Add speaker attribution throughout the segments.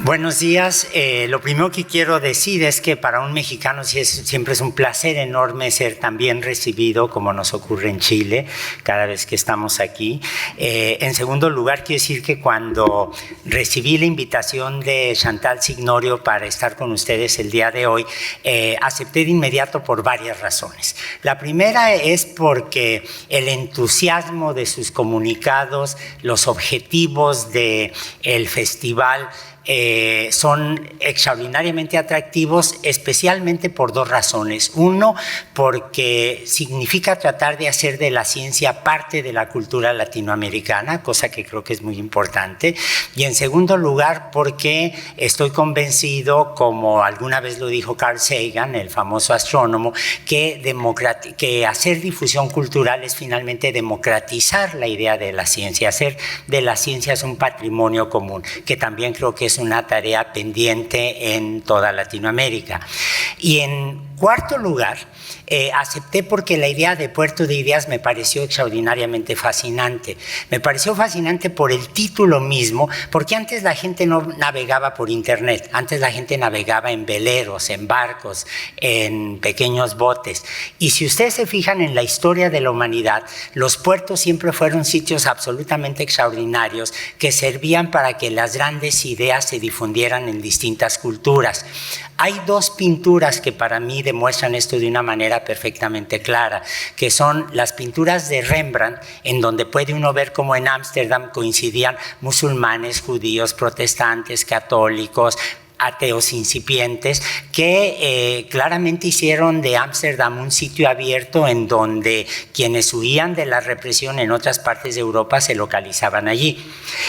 Speaker 1: Buenos días. Lo primero que quiero decir es que para un mexicano siempre es un placer enorme ser tan bien recibido como nos ocurre en Chile cada vez que estamos aquí. En segundo lugar, quiero decir que cuando recibí la invitación de Chantal Signorio para estar con ustedes el día de hoy, acepté de inmediato por varias razones. La primera es porque el entusiasmo de sus comunicados, los objetivos del festival, son extraordinariamente atractivos, especialmente por dos razones. Uno, porque significa tratar de hacer de la ciencia parte de la cultura latinoamericana, cosa que creo que es muy importante. Y en segundo lugar, porque estoy convencido, como alguna vez lo dijo Carl Sagan, el famoso astrónomo, que hacer difusión cultural es finalmente democratizar la idea de la ciencia, hacer de la ciencia un patrimonio común, que también creo que es una tarea pendiente en toda Latinoamérica. Y en cuarto lugar, acepté porque la idea de Puerto de Ideas me pareció extraordinariamente fascinante. Me pareció fascinante por el título mismo, porque antes la gente no navegaba por internet, antes la gente navegaba en veleros, en barcos, en pequeños botes. Y si ustedes se fijan en la historia de la humanidad, los puertos siempre fueron sitios absolutamente extraordinarios que servían para que las grandes ideas se difundieran en distintas culturas. Hay dos pinturas que para mí demuestran esto de una manera perfectamente clara, que son las pinturas de Rembrandt, en donde puede uno ver cómo en Ámsterdam coincidían musulmanes, judíos, protestantes, católicos, ateos incipientes, que claramente hicieron de Ámsterdam un sitio abierto en donde quienes huían de la represión en otras partes de Europa se localizaban allí.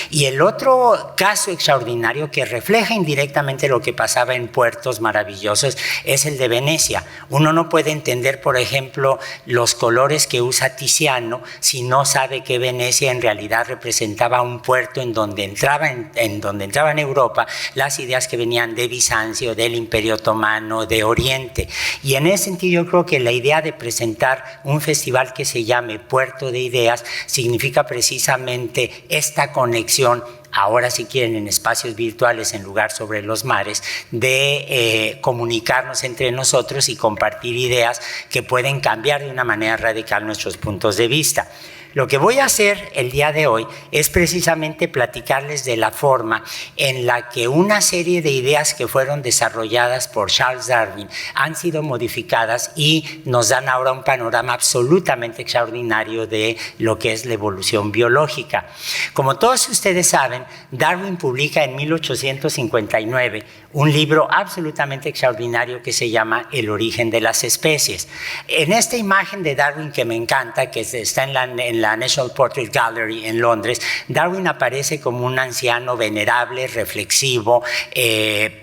Speaker 1: Y el otro caso extraordinario que refleja indirectamente lo que pasaba en puertos maravillosos es el de Venecia. Uno no puede entender, por ejemplo, los colores que usa Tiziano si no sabe que Venecia en realidad representaba un puerto en donde entraban en Europa las ideas que venían de Bizancio, del Imperio Otomano, de Oriente. Y en ese sentido yo creo que la idea de presentar un festival que se llame Puerto de Ideas significa precisamente esta conexión, ahora si quieren en espacios virtuales en lugar sobre los mares, de comunicarnos entre nosotros y compartir ideas que pueden cambiar de una manera radical nuestros puntos de vista. Lo que voy a hacer el día de hoy es precisamente platicarles de la forma en la que una serie de ideas que fueron desarrolladas por Charles Darwin han sido modificadas y nos dan ahora un panorama absolutamente extraordinario de lo que es la evolución biológica. Como todos ustedes saben, Darwin publica en 1859 un libro absolutamente extraordinario que se llama El origen de las especies. En esta imagen de Darwin que me encanta, que está en la National Portrait Gallery en Londres, Darwin aparece como un anciano venerable, reflexivo,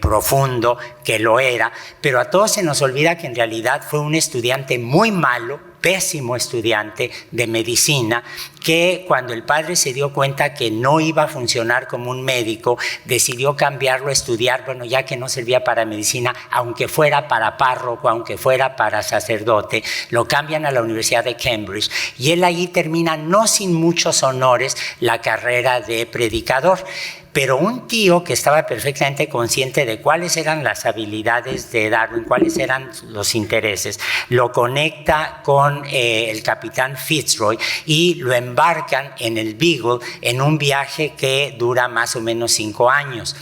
Speaker 1: profundo, que lo era, pero a todos se nos olvida que en realidad fue un estudiante muy malo, pésimo estudiante de medicina, que cuando el padre se dio cuenta que no iba a funcionar como un médico, decidió cambiarlo a estudiar, bueno, ya que no servía para medicina, aunque fuera para párroco, aunque fuera para sacerdote, lo cambian a la Universidad de Cambridge y él allí termina, no sin muchos honores, la carrera de predicador. Pero un tío que estaba perfectamente consciente de cuáles eran las habilidades de Darwin, cuáles eran los intereses, lo conecta con el capitán Fitzroy y lo embarcan en el Beagle en un viaje que dura más o menos 5 años.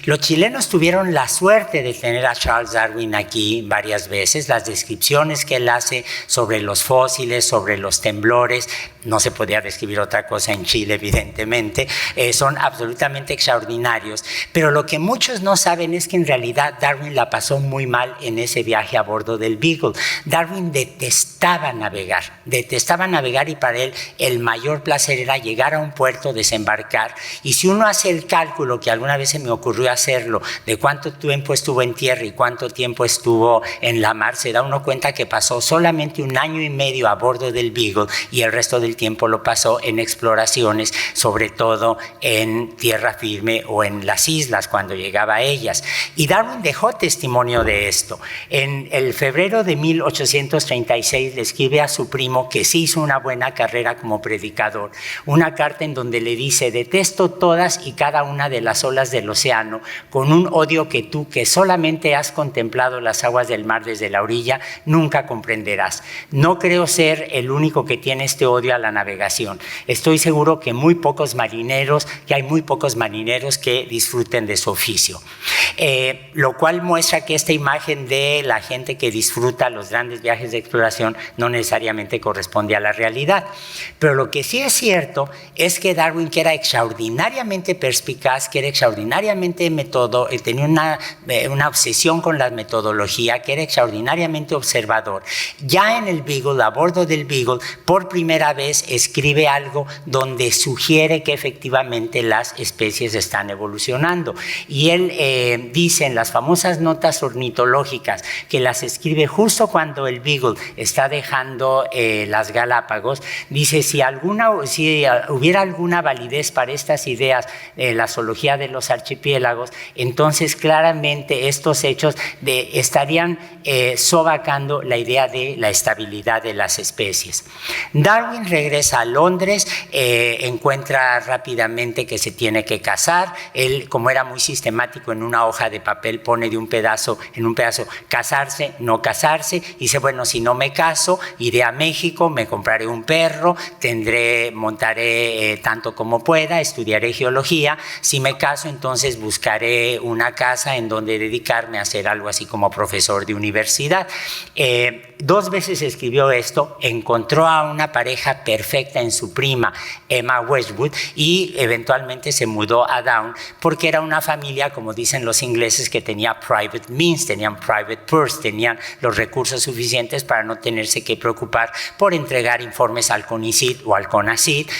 Speaker 1: Los chilenos tuvieron la suerte de tener a Charles Darwin aquí varias veces. Las descripciones que él hace sobre los fósiles, sobre los temblores, no se podía describir otra cosa en Chile, evidentemente, son absolutamente extraordinarios, pero lo que muchos no saben es que en realidad Darwin la pasó muy mal en ese viaje a bordo del Beagle. Darwin detestaba navegar y para él el mayor placer era llegar a un puerto, desembarcar, y si uno hace el cálculo, que alguna vez se me ocurrió hacerlo, de cuánto tiempo estuvo en tierra y cuánto tiempo estuvo en la mar, se da uno cuenta que pasó solamente 1 año y medio a bordo del Beagle y el resto del tiempo lo pasó en exploraciones, sobre todo en tierra firme firme o en las islas cuando llegaba a ellas. Y Darwin dejó testimonio de esto. En el febrero de 1836 le escribe a su primo, que sí hizo una buena carrera como predicador, una carta en donde le dice: detesto todas y cada una de las olas del océano con un odio que tú, que solamente has contemplado las aguas del mar desde la orilla, nunca comprenderás. No creo ser el único que tiene este odio a la navegación. Estoy seguro que hay muy pocos marineros que disfruten de su oficio. Lo cual muestra que esta imagen de la gente que disfruta los grandes viajes de exploración no necesariamente corresponde a la realidad. Pero lo que sí es cierto es que Darwin, que era extraordinariamente perspicaz, que era extraordinariamente tenía una obsesión con la metodología, que era extraordinariamente observador, ya en el Beagle, a bordo del Beagle, por primera vez escribe algo donde sugiere que efectivamente las especies están evolucionando. Y él dice en las famosas notas ornitológicas, que las escribe justo cuando el Beagle está dejando las Galápagos, dice: si hubiera alguna validez para estas ideas de la zoología de los archipiélagos, entonces claramente estos hechos estarían sovacando la idea de la estabilidad de las especies. Darwin regresa a Londres, encuentra rápidamente que se tiene que casar. Él, como era muy sistemático, en una hoja de papel pone en un pedazo casarse, no casarse, y dice: bueno, si no me caso, iré a México, me compraré un perro, montaré tanto como pueda, estudiaré geología. Si me caso, entonces buscaré una casa en donde dedicarme a ser algo así como profesor de universidad. 2 veces escribió esto, encontró a una pareja perfecta en su prima Emma Wedgwood, y eventualmente se mudó a Down, porque era una familia, como dicen los ingleses, que tenía private means, tenían private purse, tenían los recursos suficientes para no tenerse que preocupar por entregar informes al CONICYT o al CONACYT,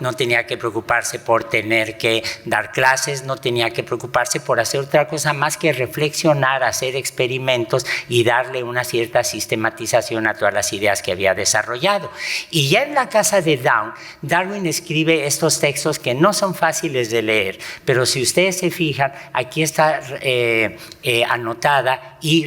Speaker 1: no tenía que preocuparse por tener que dar clases, no tenía que preocuparse por hacer otra cosa más que reflexionar, hacer experimentos y darle una cierta sistematización a todas las ideas que había desarrollado. Y ya en la casa de Down, Darwin escribe estos textos que no son fáciles de leer, pero si ustedes se fijan, aquí está anotada y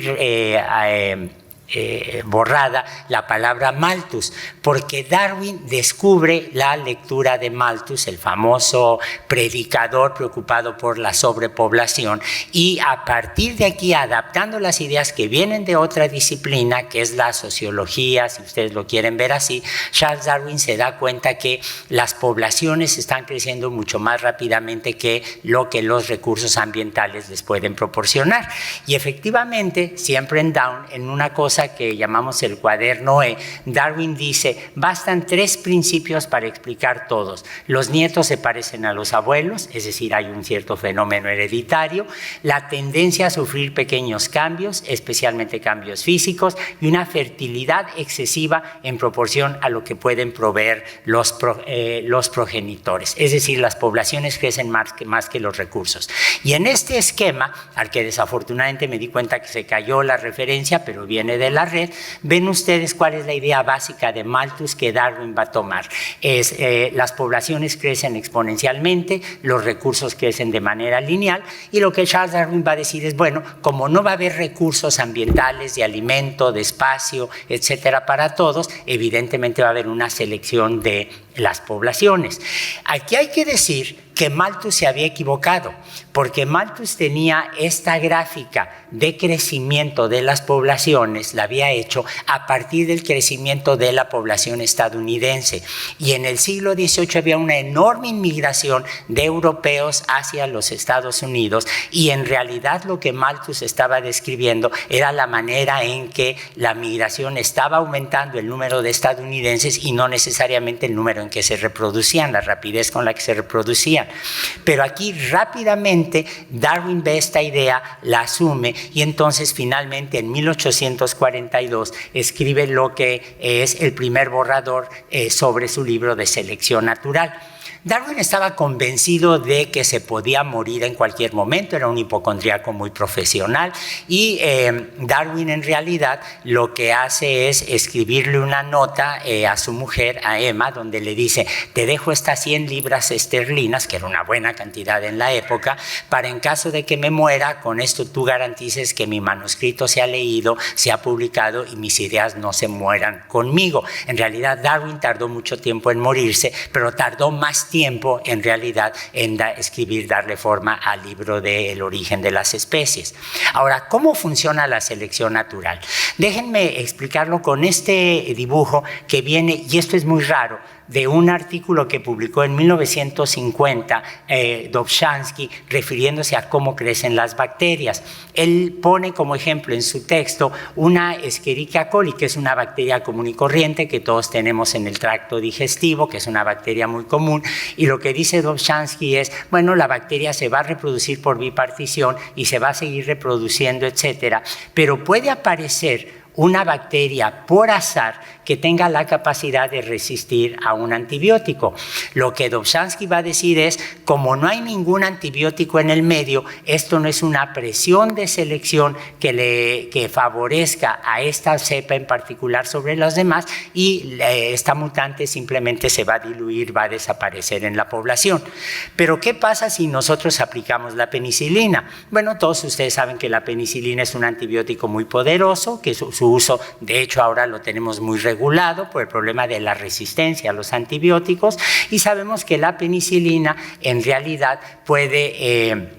Speaker 1: borrada la palabra Malthus, porque Darwin descubre la lectura de Malthus, el famoso predicador preocupado por la sobrepoblación, y a partir de aquí, adaptando las ideas que vienen de otra disciplina, que es la sociología, si ustedes lo quieren ver así, Charles Darwin se da cuenta que las poblaciones están creciendo mucho más rápidamente que lo que los recursos ambientales les pueden proporcionar. Y efectivamente, siempre en Down, en una cosa que llamamos el cuaderno E, Darwin dice: bastan 3 principios para explicar todos. Los nietos se parecen a los abuelos, es decir, hay un cierto fenómeno hereditario, la tendencia a sufrir pequeños cambios, especialmente cambios físicos, y una fertilidad excesiva en proporción a lo que pueden proveer los progenitores. Es decir, las poblaciones crecen más que los recursos. Y en este esquema, al que desafortunadamente me di cuenta que se cayó la referencia, pero viene de la red, ven ustedes cuál es la idea básica de Malthus que Darwin va a tomar. Las poblaciones crecen exponencialmente, los recursos crecen de manera lineal, y lo que Charles Darwin va a decir es: bueno, como no va a haber recursos ambientales, de alimento, de espacio, etcétera, para todos, evidentemente va a haber una selección de las poblaciones. Aquí hay que decir que Malthus se había equivocado, porque Malthus tenía esta gráfica de crecimiento de las poblaciones, la había hecho a partir del crecimiento de la población estadounidense, y en el siglo XVIII había una enorme inmigración de europeos hacia los Estados Unidos, y en realidad lo que Malthus estaba describiendo era la manera en que la migración estaba aumentando el número de estadounidenses y no necesariamente el número en que se reproducían, la rapidez con la que se reproducían. Pero aquí rápidamente Darwin ve esta idea, la asume, y entonces finalmente en 1842 escribe lo que es el primer borrador sobre su libro de selección natural. Darwin estaba convencido de que se podía morir en cualquier momento, era un hipocondríaco muy profesional, y Darwin en realidad lo que hace es escribirle una nota a su mujer, a Emma, donde le le dice, te dejo estas 100 libras esterlinas, que era una buena cantidad en la época, para en caso de que me muera, con esto tú garantices que mi manuscrito se ha leído, se ha publicado y mis ideas no se mueran conmigo. En realidad Darwin tardó mucho tiempo en morirse, pero tardó más tiempo en realidad en escribir, darle forma al libro del origen de las especies. Ahora, ¿cómo funciona la selección natural? Déjenme explicarlo con este dibujo que viene, y esto es muy raro, de un artículo que publicó en 1950 Dobzhansky, refiriéndose a cómo crecen las bacterias. Él pone como ejemplo en su texto una Escherichia coli, que es una bacteria común y corriente que todos tenemos en el tracto digestivo, que es una bacteria muy común, y lo que dice Dobzhansky es, bueno, la bacteria se va a reproducir por bipartición y se va a seguir reproduciendo, etcétera, pero puede aparecer una bacteria por azar que tenga la capacidad de resistir a un antibiótico. Lo que Dobzhansky va a decir es, como no hay ningún antibiótico en el medio, esto no es una presión de selección que favorezca a esta cepa en particular sobre los demás, y esta mutante simplemente se va a diluir, va a desaparecer en la población. Pero ¿qué pasa si nosotros aplicamos la penicilina? Bueno, todos ustedes saben que la penicilina es un antibiótico muy poderoso, que su uso, de hecho, ahora lo tenemos muy regulado por el problema de la resistencia a los antibióticos, y sabemos que la penicilina en realidad puede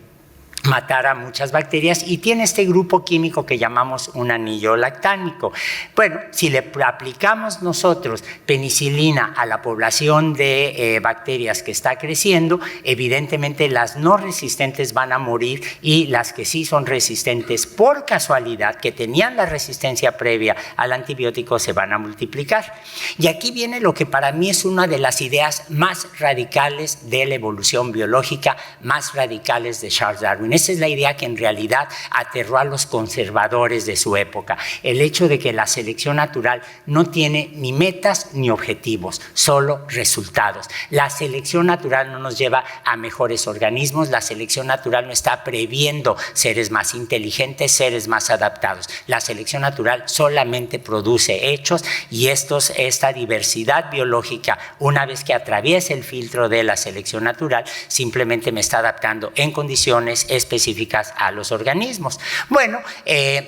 Speaker 1: matar a muchas bacterias y tiene este grupo químico que llamamos un anillo lactánico. Bueno, si le aplicamos nosotros penicilina a la población de bacterias que está creciendo, evidentemente las no resistentes van a morir y las que sí son resistentes por casualidad, que tenían la resistencia previa al antibiótico, se van a multiplicar. Y aquí viene lo que para mí es una de las ideas más radicales de la evolución biológica, más radicales de Charles Darwin. Esa es la idea que en realidad aterró a los conservadores de su época, el hecho de que la selección natural no tiene ni metas ni objetivos, solo resultados. La selección natural no nos lleva a mejores organismos, la selección natural no está previendo seres más inteligentes, seres más adaptados. La selección natural solamente produce hechos, y esta diversidad biológica, una vez que atraviesa el filtro de la selección natural, simplemente me está adaptando en condiciones específicas a los organismos. Bueno,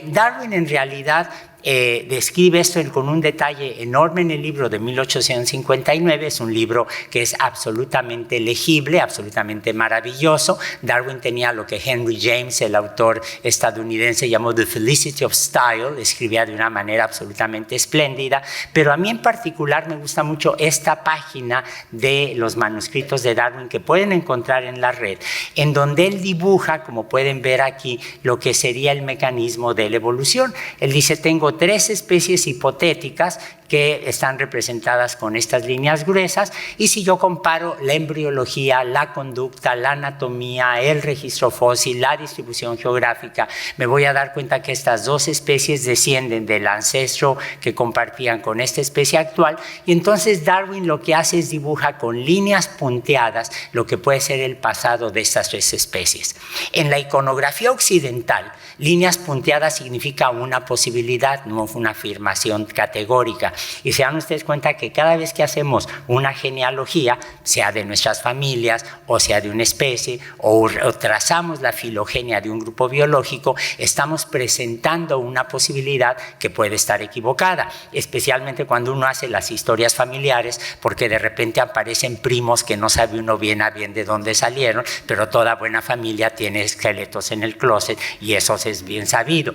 Speaker 1: Darwin en realidad describe esto con un detalle enorme en el libro de 1859. Es un libro que es absolutamente legible, absolutamente maravilloso. Darwin tenía lo que Henry James, el autor estadounidense, llamó The Felicity of Style, escribía de una manera absolutamente espléndida, pero a mí en particular me gusta mucho esta página de los manuscritos de Darwin que pueden encontrar en la red, en donde él dibuja, como pueden ver aquí, lo que sería el mecanismo de la evolución. Él dice, tengo 3 especies hipotéticas que están representadas con estas líneas gruesas, y si yo comparo la embriología, la conducta, la anatomía, el registro fósil, la distribución geográfica, me voy a dar cuenta que estas 2 especies descienden del ancestro que compartían con esta especie actual, y entonces Darwin lo que hace es dibuja con líneas punteadas lo que puede ser el pasado de estas 3 especies. En la iconografía occidental, líneas punteadas significa una posibilidad, no una afirmación categórica. Y se dan ustedes cuenta que cada vez que hacemos una genealogía, sea de nuestras familias o sea de una especie, o trazamos la filogenia de un grupo biológico, estamos presentando una posibilidad que puede estar equivocada, especialmente cuando uno hace las historias familiares, porque de repente aparecen primos que no sabe uno bien a bien de dónde salieron, pero toda buena familia tiene esqueletos en el closet, y eso es bien sabido.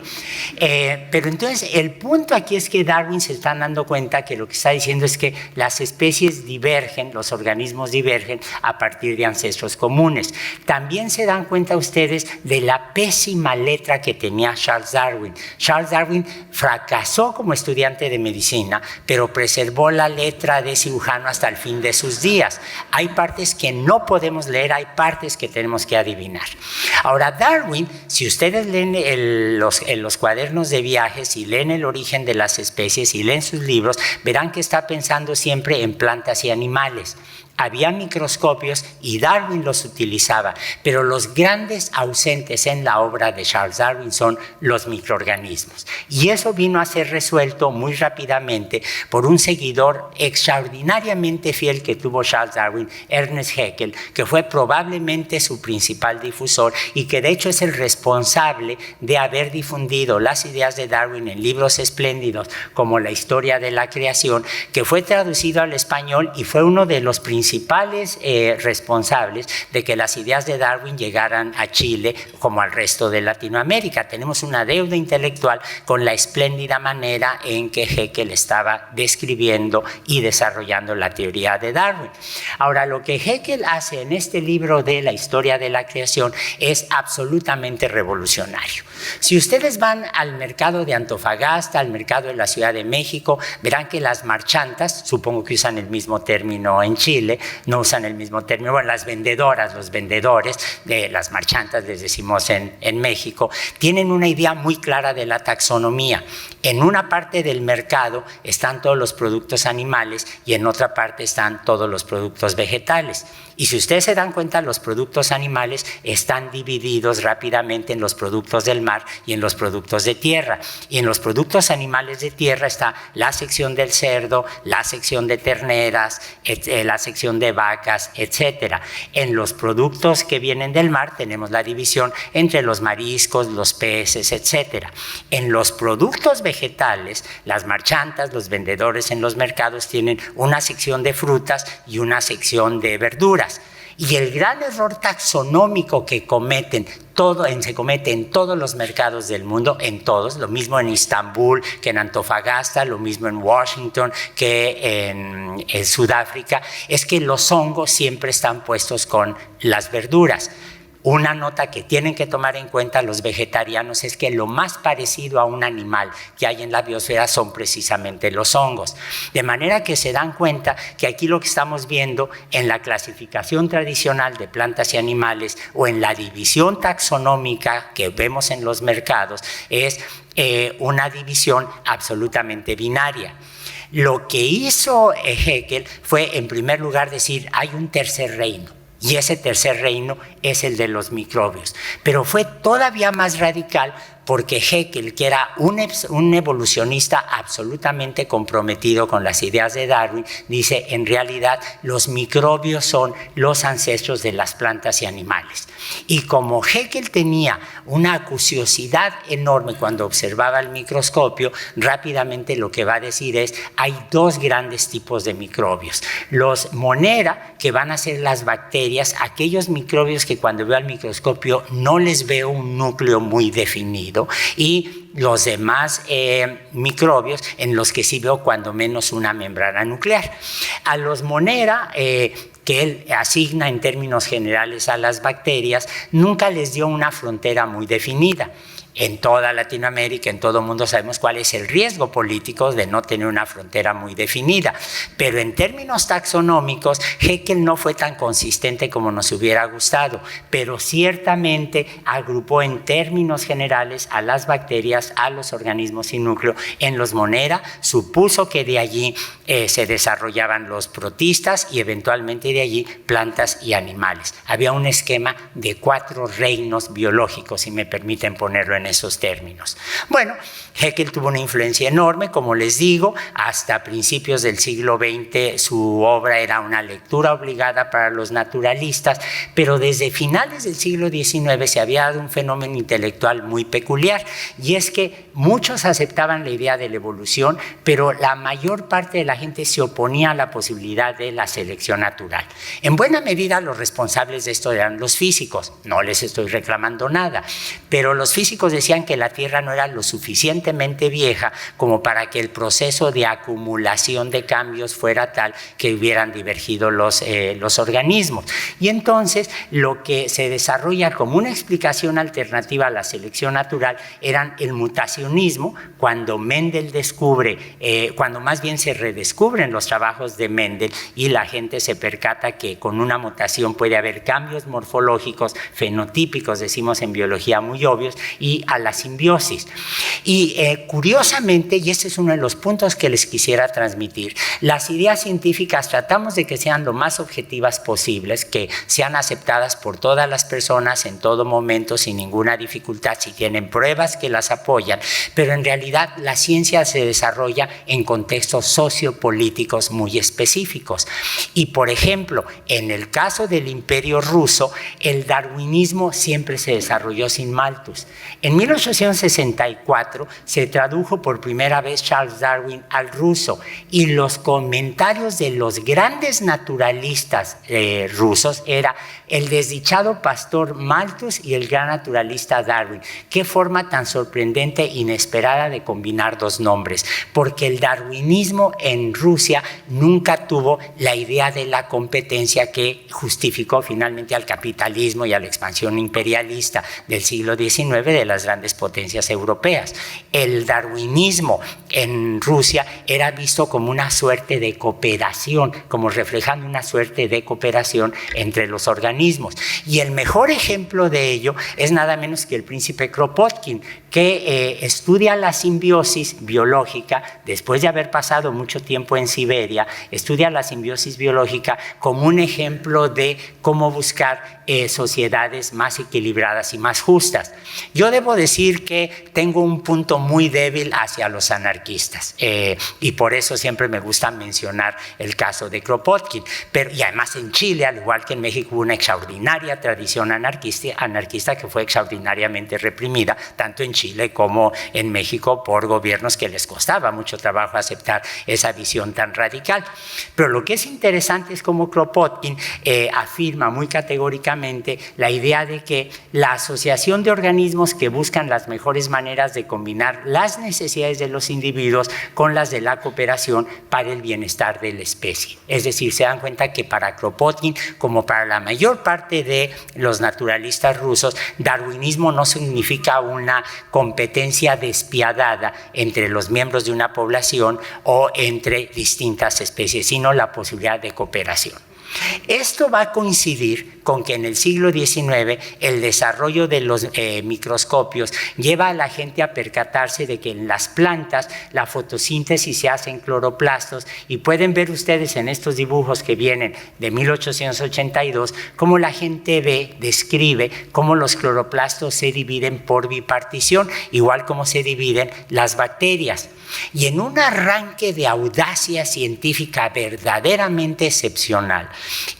Speaker 1: Pero entonces el punto aquí es que Darwin se está dando cuenta que lo que está diciendo es que las especies divergen, los organismos divergen a partir de ancestros comunes. También se dan cuenta ustedes de la pésima letra que tenía Charles Darwin. Charles Darwin fracasó como estudiante de medicina, pero preservó la letra de cirujano hasta el fin de sus días. Hay partes que no podemos leer, hay partes que tenemos que adivinar. Ahora, Darwin, si ustedes leen los cuadernos de viajes y leen El origen de las especies y leen sus libros, verán que está pensando siempre en plantas y animales. había microscopios y Darwin los utilizaba, pero los grandes ausentes en la obra de Charles Darwin son los microorganismos. Y eso vino a ser resuelto muy rápidamente por un seguidor extraordinariamente fiel que tuvo Charles Darwin, Ernest Haeckel, que fue probablemente su principal difusor y que de hecho es el responsable de haber difundido las ideas de Darwin en libros espléndidos como La historia de la creación, que fue traducido al español y fue uno de los principales responsables de que las ideas de Darwin llegaran a Chile como al resto de Latinoamérica. Tenemos una deuda intelectual con la espléndida manera en que Haeckel estaba describiendo y desarrollando la teoría de Darwin. Ahora, lo que Haeckel hace en este libro de La historia de la creación es absolutamente revolucionario. Si ustedes van al mercado de Antofagasta, al mercado de la Ciudad de México, verán que las marchantas, supongo que usan el mismo término en Chile, no usan el mismo término, bueno, las vendedoras, los vendedores de las marchantas, les decimos en México, tienen una idea muy clara de la taxonomía. En una parte del mercado están todos los productos animales y en otra parte están todos los productos vegetales. Y si ustedes se dan cuenta, los productos animales están divididos rápidamente en los productos del mar y en los productos de tierra. Y en los productos animales de tierra está la sección del cerdo, la sección de terneras, la sección de vacas, etc. En los productos que vienen del mar tenemos la división entre los mariscos, los peces, etc. En los productos vegetales, las marchantas, los vendedores en los mercados tienen una sección de frutas y una sección de verduras. Y el gran error taxonómico que se comete en todos los mercados del mundo, en todos, lo mismo en Estambul que en Antofagasta, lo mismo en Washington que en Sudáfrica, es que los hongos siempre están puestos con las verduras. Una nota que tienen que tomar en cuenta los vegetarianos es que lo más parecido a un animal que hay en la biosfera son precisamente los hongos. De manera que se dan cuenta que aquí lo que estamos viendo en la clasificación tradicional de plantas y animales o en la división taxonómica que vemos en los mercados es una división absolutamente binaria. Lo que hizo Haeckel fue, en primer lugar, decir hay un tercer reino. Y ese tercer reino es el de los microbios. Pero fue todavía más radical porque Haeckel, que era un evolucionista absolutamente comprometido con las ideas de Darwin, dice, en realidad los microbios son los ancestros de las plantas y animales. Y como Haeckel tenía una acuciosidad enorme cuando observaba el microscopio, rápidamente lo que va a decir es, hay dos grandes tipos de microbios. Los Monera, que van a ser las bacterias, aquellos microbios que cuando veo al microscopio no les veo un núcleo muy definido, y los demás microbios en los que sí veo cuando menos una membrana nuclear. A los Monera, que él asigna en términos generales a las bacterias, nunca les dio una frontera muy definida. En toda Latinoamérica, en todo el mundo sabemos cuál es el riesgo político de no tener una frontera muy definida. Pero en términos taxonómicos, Haeckel no fue tan consistente como nos hubiera gustado, pero ciertamente agrupó en términos generales a las bacterias, a los organismos sin núcleo. En los Monera supuso que de allí se desarrollaban los protistas y eventualmente de allí plantas y animales. Había un esquema de 4 reinos biológicos, si me permiten ponerlo en esos términos. Bueno, Haeckel tuvo una influencia enorme, como les digo, hasta principios del siglo XX su obra era una lectura obligada para los naturalistas, pero desde finales del siglo XIX se había dado un fenómeno intelectual muy peculiar, y es que muchos aceptaban la idea de la evolución, pero la mayor parte de la gente se oponía a la posibilidad de la selección natural. En buena medida los responsables de esto eran los físicos, no les estoy reclamando nada, pero los físicos decían que la Tierra no era lo suficientemente vieja como para que el proceso de acumulación de cambios fuera tal que hubieran divergido los organismos. Y entonces lo que se desarrolla como una explicación alternativa a la selección natural eran el mutacionismo, cuando Mendel descubre, cuando más bien se redescubren los trabajos de Mendel y la gente se percata que con una mutación puede haber cambios morfológicos, fenotípicos, decimos en biología, muy obvios, y y a la simbiosis. Y curiosamente, y ese es uno de los puntos que les quisiera transmitir, las ideas científicas tratamos de que sean lo más objetivas posibles, que sean aceptadas por todas las personas en todo momento sin ninguna dificultad, si tienen pruebas que las apoyan, pero en realidad la ciencia se desarrolla en contextos sociopolíticos muy específicos. Y por ejemplo, en el caso del Imperio ruso, el darwinismo siempre se desarrolló sin Malthus. En 1864 se tradujo por primera vez Charles Darwin al ruso y los comentarios de los grandes naturalistas rusos era el desdichado pastor Malthus y el gran naturalista Darwin. Qué forma tan sorprendente e inesperada de combinar dos nombres, porque el darwinismo en Rusia nunca tuvo la idea de la competencia que justificó finalmente al capitalismo y a la expansión imperialista del siglo XIX de las grandes potencias europeas. El darwinismo en Rusia era visto como una suerte de cooperación, como reflejando una suerte de cooperación entre los organismos. Y el mejor ejemplo de ello es nada menos que el príncipe Kropotkin, que estudia la simbiosis biológica después de haber pasado mucho tiempo en Siberia, estudia la simbiosis biológica como un ejemplo de cómo buscar sociedades más equilibradas y más justas. Yo debo decir que tengo un punto muy débil hacia los anarquistas y por eso siempre me gusta mencionar el caso de Kropotkin, y además en Chile, al igual que en México, hubo una extraordinaria tradición anarquista que fue extraordinariamente reprimida, tanto en Chile como en México, por gobiernos que les costaba mucho trabajo aceptar esa visión tan radical. Pero lo que es interesante es cómo Kropotkin afirma muy categóricamente la idea de que la asociación de organismos que buscan las mejores maneras de combinar las necesidades de los individuos con las de la cooperación para el bienestar de la especie. Es decir, se dan cuenta que para Kropotkin, como para la mayor parte de los naturalistas rusos, darwinismo no significa una competencia despiadada entre los miembros de una población o entre distintas especies, sino la posibilidad de cooperación. Esto va a coincidir con que en el siglo XIX el desarrollo de los microscopios lleva a la gente a percatarse de que en las plantas la fotosíntesis se hace en cloroplastos, y pueden ver ustedes en estos dibujos que vienen de 1882 cómo la gente describe cómo los cloroplastos se dividen por bipartición, igual como se dividen las bacterias. Y en un arranque de audacia científica verdaderamente excepcional,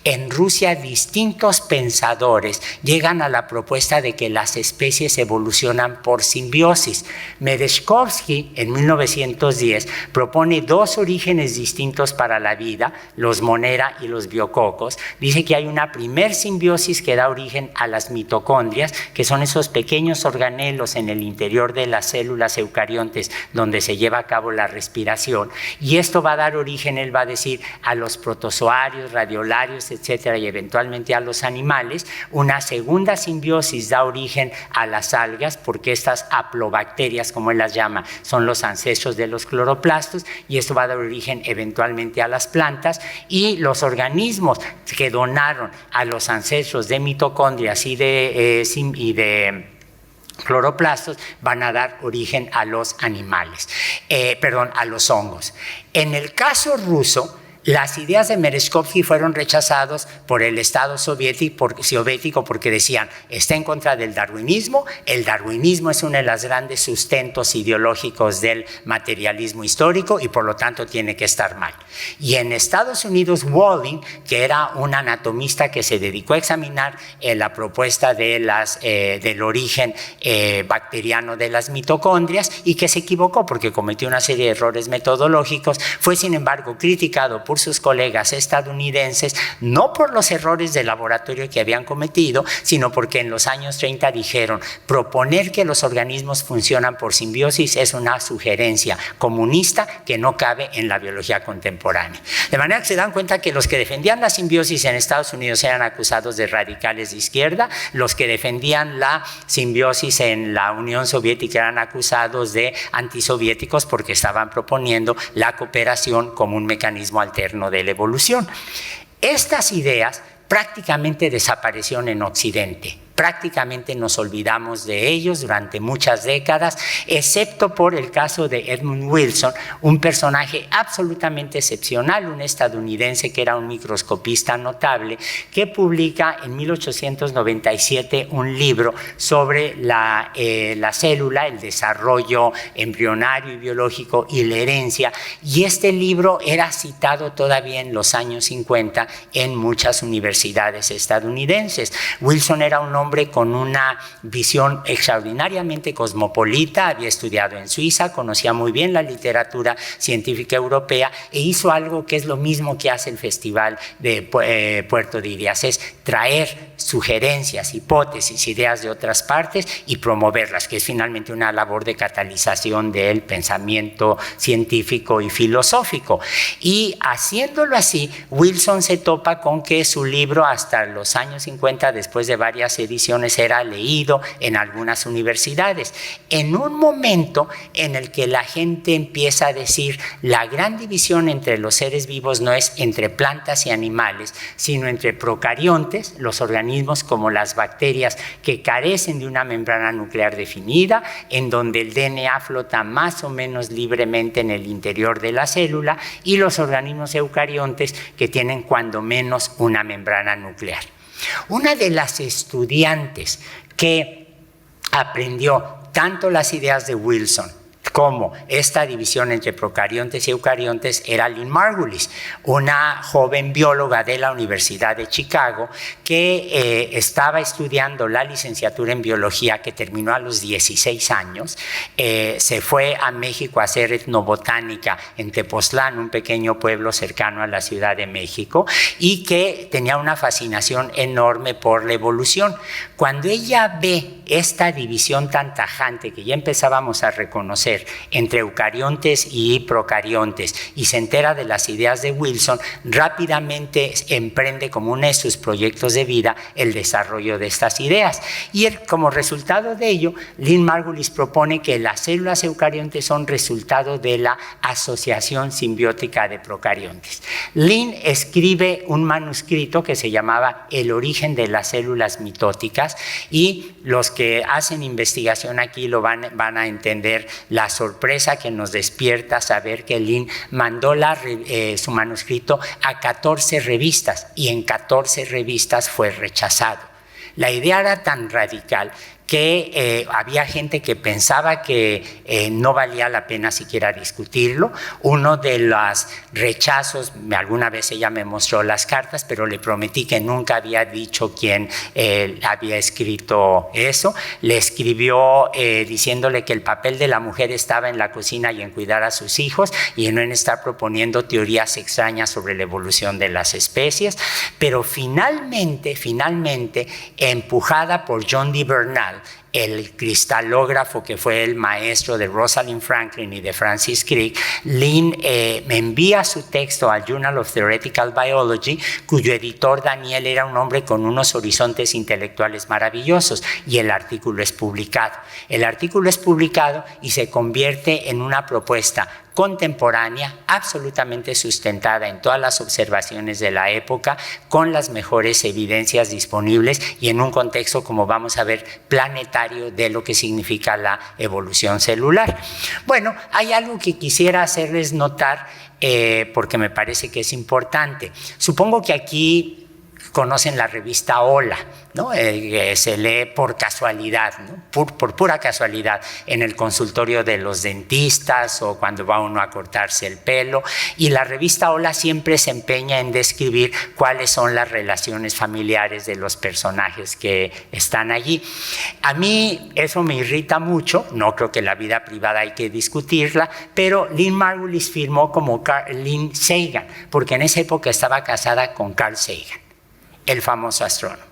Speaker 1: en Rusia distintos pensadores llegan a la propuesta de que las especies evolucionan por simbiosis. Merezhkovsky en 1910 propone dos orígenes distintos para la vida, los monera y los biococos. Dice que hay una primer simbiosis que da origen a las mitocondrias, que son esos pequeños organelos en el interior de las células eucariontes donde se lleva a cabo la respiración, y esto va a dar origen, él va a decir, a los protozoarios, radiolarios, etcétera, y eventualmente a los animales. Una segunda simbiosis da origen a las algas, porque estas aplobacterias, como él las llama, son los ancestros de los cloroplastos, y esto va a dar origen eventualmente a las plantas, y los organismos que donaron a los ancestros de mitocondrias y de cloroplastos van a dar origen a los animales, a los hongos. En el caso ruso, las ideas de Merezhkovsky fueron rechazadas por el Estado soviético porque decían, está en contra del darwinismo, el darwinismo es uno de los grandes sustentos ideológicos del materialismo histórico y por lo tanto tiene que estar mal. Y en Estados Unidos, Walling, que era un anatomista que se dedicó a examinar la propuesta del origen bacteriano de las mitocondrias y que se equivocó porque cometió una serie de errores metodológicos, fue sin embargo criticado por sus colegas estadounidenses, no por los errores de laboratorio que habían cometido, sino porque en los años 30 dijeron, proponer que los organismos funcionan por simbiosis es una sugerencia comunista que no cabe en la biología contemporánea. De manera que se dan cuenta que los que defendían la simbiosis en Estados Unidos eran acusados de radicales de izquierda, los que defendían la simbiosis en la Unión Soviética eran acusados de antisoviéticos porque estaban proponiendo la cooperación como un mecanismo alterno de la evolución. Estas ideas prácticamente desaparecieron en Occidente. prácticamente nos olvidamos de ellos durante muchas décadas, excepto por el caso de Edmund Wilson, un personaje absolutamente excepcional, un estadounidense que era un microscopista notable, que publica en 1897 un libro sobre la célula, el desarrollo embrionario y biológico y la herencia, y este libro era citado todavía en los años 50 en muchas universidades estadounidenses. Wilson era un hombre con una visión extraordinariamente cosmopolita, había estudiado en Suiza, conocía muy bien la literatura científica europea e hizo algo que es lo mismo que hace el Festival de Puerto de Ideas, es traer sugerencias, hipótesis, ideas de otras partes y promoverlas, que es finalmente una labor de catalización del pensamiento científico y filosófico. Y haciéndolo así, Wilson se topa con que su libro hasta los años 50, después de varias ediciones, era leído en algunas universidades. En un momento en el que la gente empieza a decir la gran división entre los seres vivos no es entre plantas y animales, sino entre procariontes, los organismos como las bacterias que carecen de una membrana nuclear definida, en donde el DNA flota más o menos libremente en el interior de la célula, y los organismos eucariontes que tienen cuando menos una membrana nuclear. Una de las estudiantes que aprendió tanto las ideas de Wilson como esta división entre procariontes y eucariontes era Lynn Margulis, una joven bióloga de la Universidad de Chicago que estaba estudiando la licenciatura en biología, que terminó a los 16 años, se fue a México a hacer etnobotánica en Tepoztlán, un pequeño pueblo cercano a la Ciudad de México, y que tenía una fascinación enorme por la evolución. Cuando ella ve esta división tan tajante que ya empezábamos a reconocer entre eucariontes y procariontes y se entera de las ideas de Wilson, rápidamente emprende como uno de sus proyectos de vida el desarrollo de estas ideas. Y como resultado de ello, Lynn Margulis propone que las células eucariontes son resultado de la asociación simbiótica de procariontes. Lynn escribe un manuscrito que se llamaba El origen de las células mitóticas, y los que hacen investigación aquí lo van a entender la sorpresa que nos despierta saber que Lynn mandó su manuscrito a 14 revistas y en 14 revistas fue rechazado. La idea era tan radical que había gente que pensaba que no valía la pena siquiera discutirlo. Uno de los rechazos, alguna vez ella me mostró las cartas, pero le prometí que nunca había dicho quién había escrito eso. Le escribió diciéndole que el papel de la mujer estaba en la cocina y en cuidar a sus hijos y no en estar proponiendo teorías extrañas sobre la evolución de las especies. Pero finalmente, empujada por John D. Bernal, el cristalógrafo que fue el maestro de Rosalind Franklin y de Francis Crick, Lynn me envía su texto al Journal of Theoretical Biology, cuyo editor Daniel era un hombre con unos horizontes intelectuales maravillosos, y el artículo es publicado. El artículo es publicado y se convierte en una propuesta contemporánea, absolutamente sustentada en todas las observaciones de la época, con las mejores evidencias disponibles y en un contexto, como vamos a ver, planetario de lo que significa la evolución celular. Bueno, hay algo que quisiera hacerles notar porque me parece que es importante. Supongo que aquí conocen la revista Hola, ¿no? Se lee por casualidad, ¿no? por pura casualidad en el consultorio de los dentistas o cuando va uno a cortarse el pelo, y la revista Hola siempre se empeña en describir cuáles son las relaciones familiares de los personajes que están allí. A mí eso me irrita mucho, no creo que la vida privada hay que discutirla, pero Lynn Margulis firmó como Lynn Sagan, porque en esa época estaba casada con Carl Sagan, el famoso astrónomo.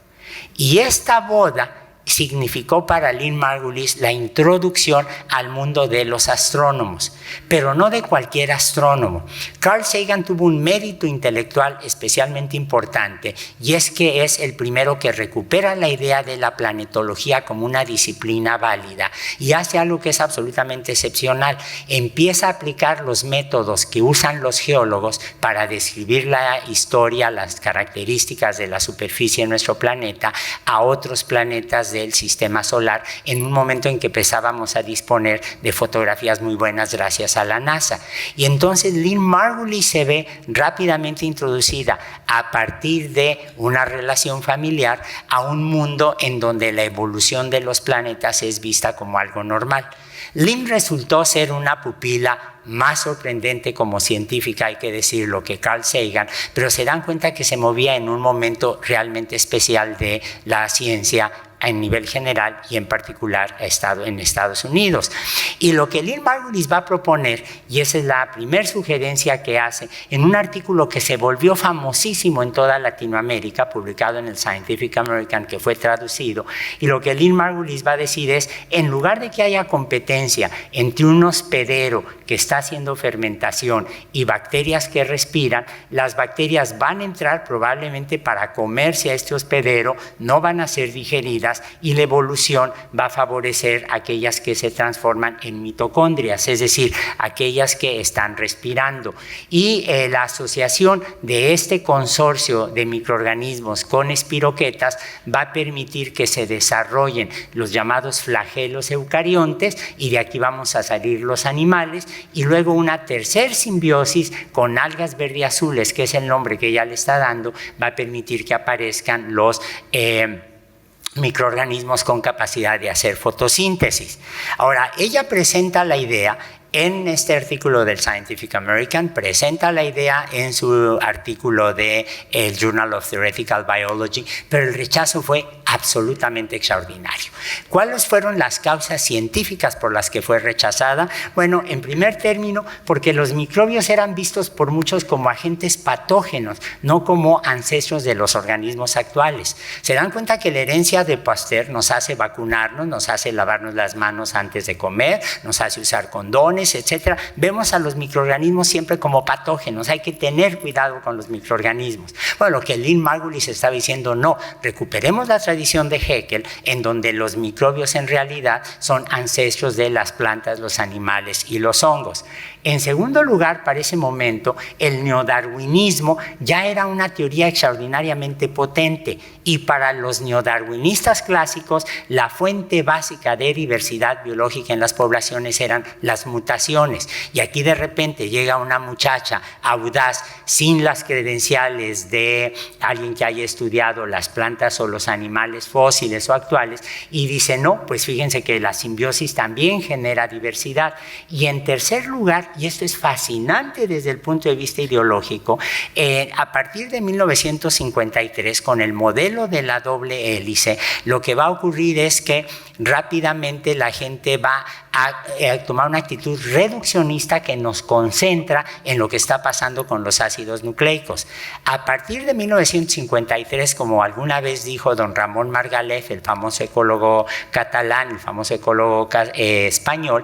Speaker 1: Y esta boda significó para Lynn Margulis la introducción al mundo de los astrónomos, pero no de cualquier astrónomo. Carl Sagan tuvo un mérito intelectual especialmente importante, y es que es el primero que recupera la idea de la planetología como una disciplina válida y hace algo que es absolutamente excepcional. Empieza a aplicar los métodos que usan los geólogos para describir la historia, las características de la superficie de nuestro planeta a otros planetas del sistema solar, en un momento en que empezábamos a disponer de fotografías muy buenas gracias a la NASA. Y entonces Lynn Margulis se ve rápidamente introducida a partir de una relación familiar a un mundo en donde la evolución de los planetas es vista como algo normal. Lynn resultó ser una pupila más sorprendente como científica, hay que decirlo, que Carl Sagan, pero se dan cuenta que se movía en un momento realmente especial de la ciencia a nivel general y en particular en Estados Unidos. Y lo que Lynn Margulis va a proponer, y esa es la primera sugerencia que hace, en un artículo que se volvió famosísimo en toda Latinoamérica, publicado en el Scientific American, que fue traducido, y lo que Lynn Margulis va a decir es, en lugar de que haya competencia entre un hospedero que está haciendo fermentación y bacterias que respiran, las bacterias van a entrar probablemente para comerse a este hospedero, no van a ser digeridas, y la evolución va a favorecer aquellas que se transforman en mitocondrias, es decir, aquellas que están respirando. Y la asociación de este consorcio de microorganismos con espiroquetas va a permitir que se desarrollen los llamados flagelos eucariontes, y de aquí vamos a salir los animales, y luego una tercer simbiosis con algas verde azules, que es el nombre que ella le está dando, va a permitir que aparezcan los microorganismos con capacidad de hacer fotosíntesis. Ahora, ella presenta la idea en este artículo del Scientific American, presenta la idea en su artículo del Journal of Theoretical Biology, pero el rechazo fue absolutamente extraordinario. ¿Cuáles fueron las causas científicas por las que fue rechazada? Bueno, en primer término, porque los microbios eran vistos por muchos como agentes patógenos, no como ancestros de los organismos actuales. Se dan cuenta que la herencia de Pasteur nos hace vacunarnos, nos hace lavarnos las manos antes de comer, nos hace usar condones, etcétera. Vemos a los microorganismos siempre como patógenos, hay que tener cuidado con los microorganismos. Bueno, lo que Lynn Margulis estaba diciendo, no, recuperemos la tradición de Haeckel, en donde los microbios en realidad son ancestros de las plantas, los animales y los hongos. En segundo lugar, para ese momento, el neodarwinismo ya era una teoría extraordinariamente potente, y para los neodarwinistas clásicos, la fuente básica de diversidad biológica en las poblaciones eran las mutaciones. Y aquí de repente llega una muchacha audaz, sin las credenciales de alguien que haya estudiado las plantas o los animales fósiles o actuales, y dice, no, pues fíjense que la simbiosis también genera diversidad. Y en tercer lugar, y esto es fascinante desde el punto de vista ideológico, a partir de 1953, con el modelo de la doble hélice, lo que va a ocurrir es que rápidamente la gente va a tomar una actitud reduccionista que nos concentra en lo que está pasando con los ácidos nucleicos. A partir de 1953, como alguna vez dijo don Ramón Margalef, el famoso ecólogo catalán, el famoso ecólogo español,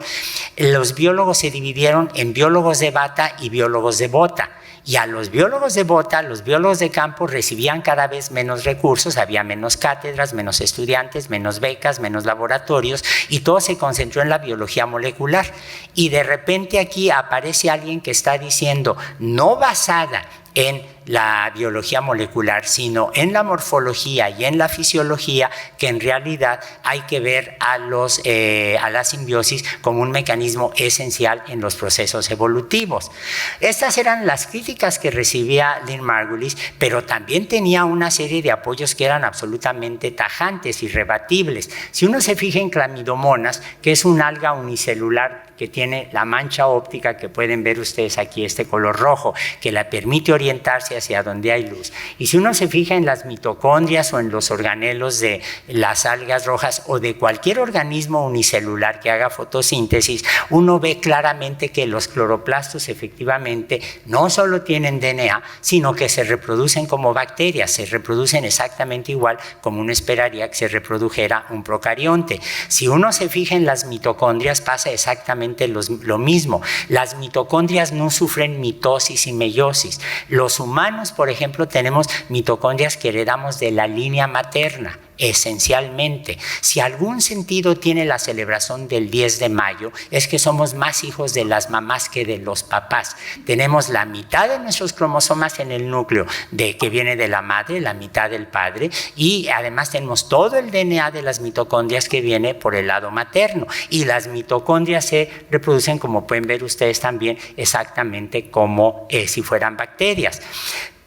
Speaker 1: los biólogos se dividieron en biólogos de bata y biólogos de bota. Y a los biólogos de bota, los biólogos de campo recibían cada vez menos recursos, había menos cátedras, menos estudiantes, menos becas, menos laboratorios, y todo se concentró en la biología molecular. Y de repente aquí aparece alguien que está diciendo, no basada en la biología molecular, sino en la morfología y en la fisiología, que en realidad hay que ver a la simbiosis como un mecanismo esencial en los procesos evolutivos. Estas eran las críticas que recibía Lynn Margulis, pero también tenía una serie de apoyos que eran absolutamente tajantes, irrebatibles. Si uno se fija en Clamidomonas, que es un alga unicelular que tiene la mancha óptica que pueden ver ustedes aquí, este color rojo, que la permite orientar orientarse hacia donde hay luz. Y si uno se fija en las mitocondrias o en los organelos de las algas rojas o de cualquier organismo unicelular que haga fotosíntesis, uno ve claramente que los cloroplastos efectivamente no solo tienen DNA, sino que se reproducen como bacterias, se reproducen exactamente igual como uno esperaría que se reprodujera un procarionte. Si uno se fija en las mitocondrias, pasa exactamente lo mismo. Las mitocondrias no sufren mitosis y meiosis. Los humanos, por ejemplo, tenemos mitocondrias que heredamos de la línea materna. Esencialmente, si algún sentido tiene la celebración del 10 de mayo, es que somos más hijos de las mamás que de los papás. Tenemos la mitad de nuestros cromosomas en el núcleo que viene de la madre, la mitad del padre, y además tenemos todo el DNA de las mitocondrias que viene por el lado materno. Y las mitocondrias se reproducen, como pueden ver ustedes también, exactamente como si fueran bacterias.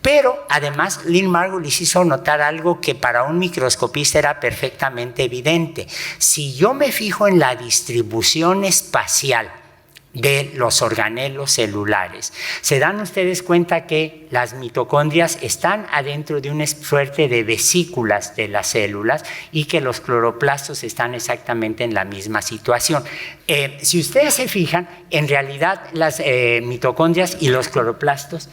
Speaker 1: Pero además Lynn Margulis hizo notar algo que para un microscopista era perfectamente evidente. Si yo me fijo en la distribución espacial de los organelos celulares, se dan ustedes cuenta que las mitocondrias están adentro de una suerte de vesículas de las células y que los cloroplastos están exactamente en la misma situación. Si ustedes se fijan, en realidad las mitocondrias y los cloroplastos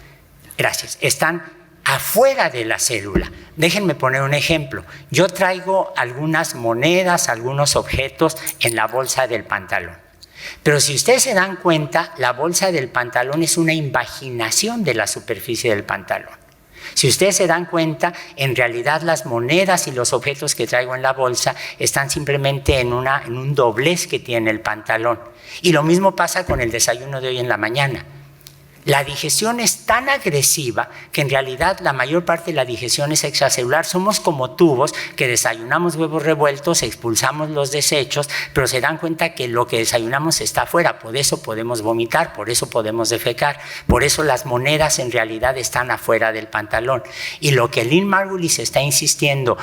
Speaker 1: están afuera de la célula. Déjenme poner un ejemplo. Yo traigo algunas monedas, algunos objetos en la bolsa del pantalón. Pero si ustedes se dan cuenta, la bolsa del pantalón es una invaginación de la superficie del pantalón. Si ustedes se dan cuenta, en realidad las monedas y los objetos que traigo en la bolsa están simplemente en un doblez que tiene el pantalón. Y lo mismo pasa con el desayuno de hoy en la mañana. La digestión es tan agresiva que en realidad la mayor parte de la digestión es extracelular. Somos como tubos que desayunamos huevos revueltos, expulsamos los desechos, pero se dan cuenta que lo que desayunamos está afuera. Por eso podemos vomitar, por eso podemos defecar, por eso las monedas en realidad están afuera del pantalón. Y lo que Lynn Margulis está insistiendo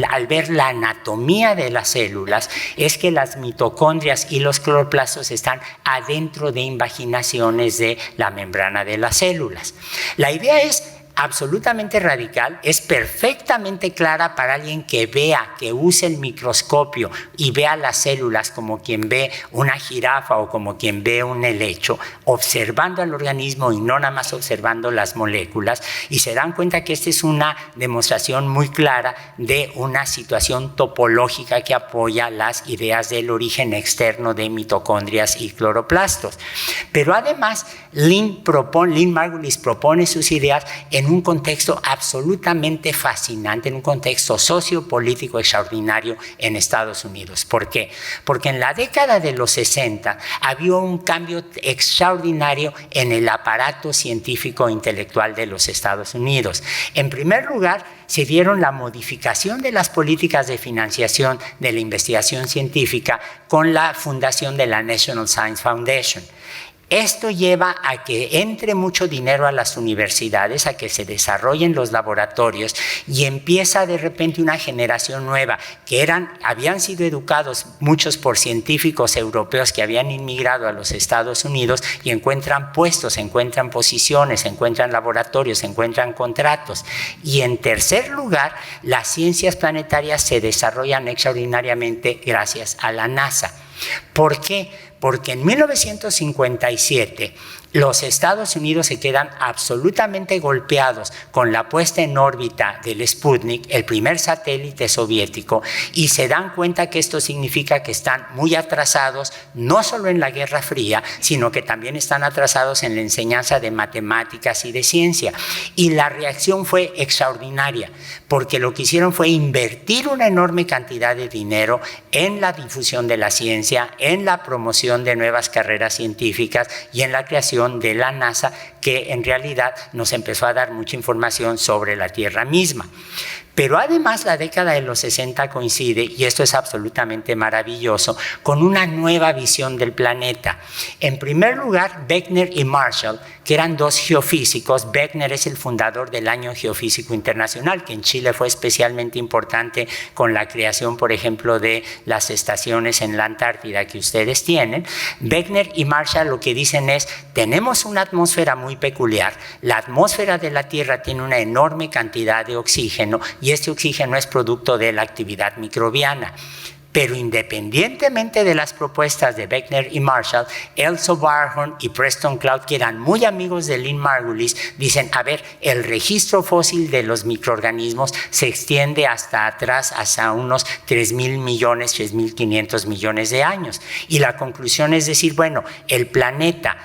Speaker 1: al ver la anatomía de las células es que las mitocondrias y los cloroplastos están adentro de invaginaciones de la membrana de las células. La idea es absolutamente radical, es perfectamente clara para alguien que vea, que use el microscopio y vea las células como quien ve una jirafa o como quien ve un helecho, observando al organismo y no nada más observando las moléculas, y se dan cuenta que esta es una demostración muy clara de una situación topológica que apoya las ideas del origen externo de mitocondrias y cloroplastos. Pero además, Lynn Margulis propone sus ideas en un contexto absolutamente fascinante, en un contexto sociopolítico extraordinario en Estados Unidos. ¿Por qué? Porque en la década de los 60 había un cambio extraordinario en el aparato científico e intelectual de los Estados Unidos. En primer lugar, se dieron la modificación de las políticas de financiación de la investigación científica con la fundación de la National Science Foundation. Esto lleva a que entre mucho dinero a las universidades, a que se desarrollen los laboratorios y empieza de repente una generación nueva que habían sido educados muchos por científicos europeos que habían inmigrado a los Estados Unidos y encuentran puestos, encuentran posiciones, encuentran laboratorios, encuentran contratos. Y en tercer lugar, las ciencias planetarias se desarrollan extraordinariamente gracias a la NASA. ¿Por qué? Porque en 1957 los Estados Unidos se quedan absolutamente golpeados con la puesta en órbita del Sputnik, el primer satélite soviético, y se dan cuenta que esto significa que están muy atrasados, no solo en la Guerra Fría, sino que también están atrasados en la enseñanza de matemáticas y de ciencia. Y la reacción fue extraordinaria, porque lo que hicieron fue invertir una enorme cantidad de dinero en la difusión de la ciencia, en la promoción de nuevas carreras científicas y en la creación de la NASA, que en realidad nos empezó a dar mucha información sobre la Tierra misma. Pero además la década de los 60 coincide, y esto es absolutamente maravilloso, con una nueva visión del planeta. En primer lugar, Beckner y Marshall, que eran dos geofísicos. Beckner es el fundador del Año Geofísico Internacional, que en Chile fue especialmente importante con la creación, por ejemplo, de las estaciones en la Antártida que ustedes tienen. Beckner y Marshall lo que dicen es, tenemos una atmósfera muy peculiar. La atmósfera de la Tierra tiene una enorme cantidad de oxígeno y este oxígeno es producto de la actividad microbiana. Pero independientemente de las propuestas de Beckner y Marshall, Elso Barhorn y Preston Cloud, que eran muy amigos de Lynn Margulis, dicen, a ver, el registro fósil de los microorganismos se extiende hasta atrás, hasta unos 3.000 millones, 3.500 millones de años. Y la conclusión es decir, bueno, el planeta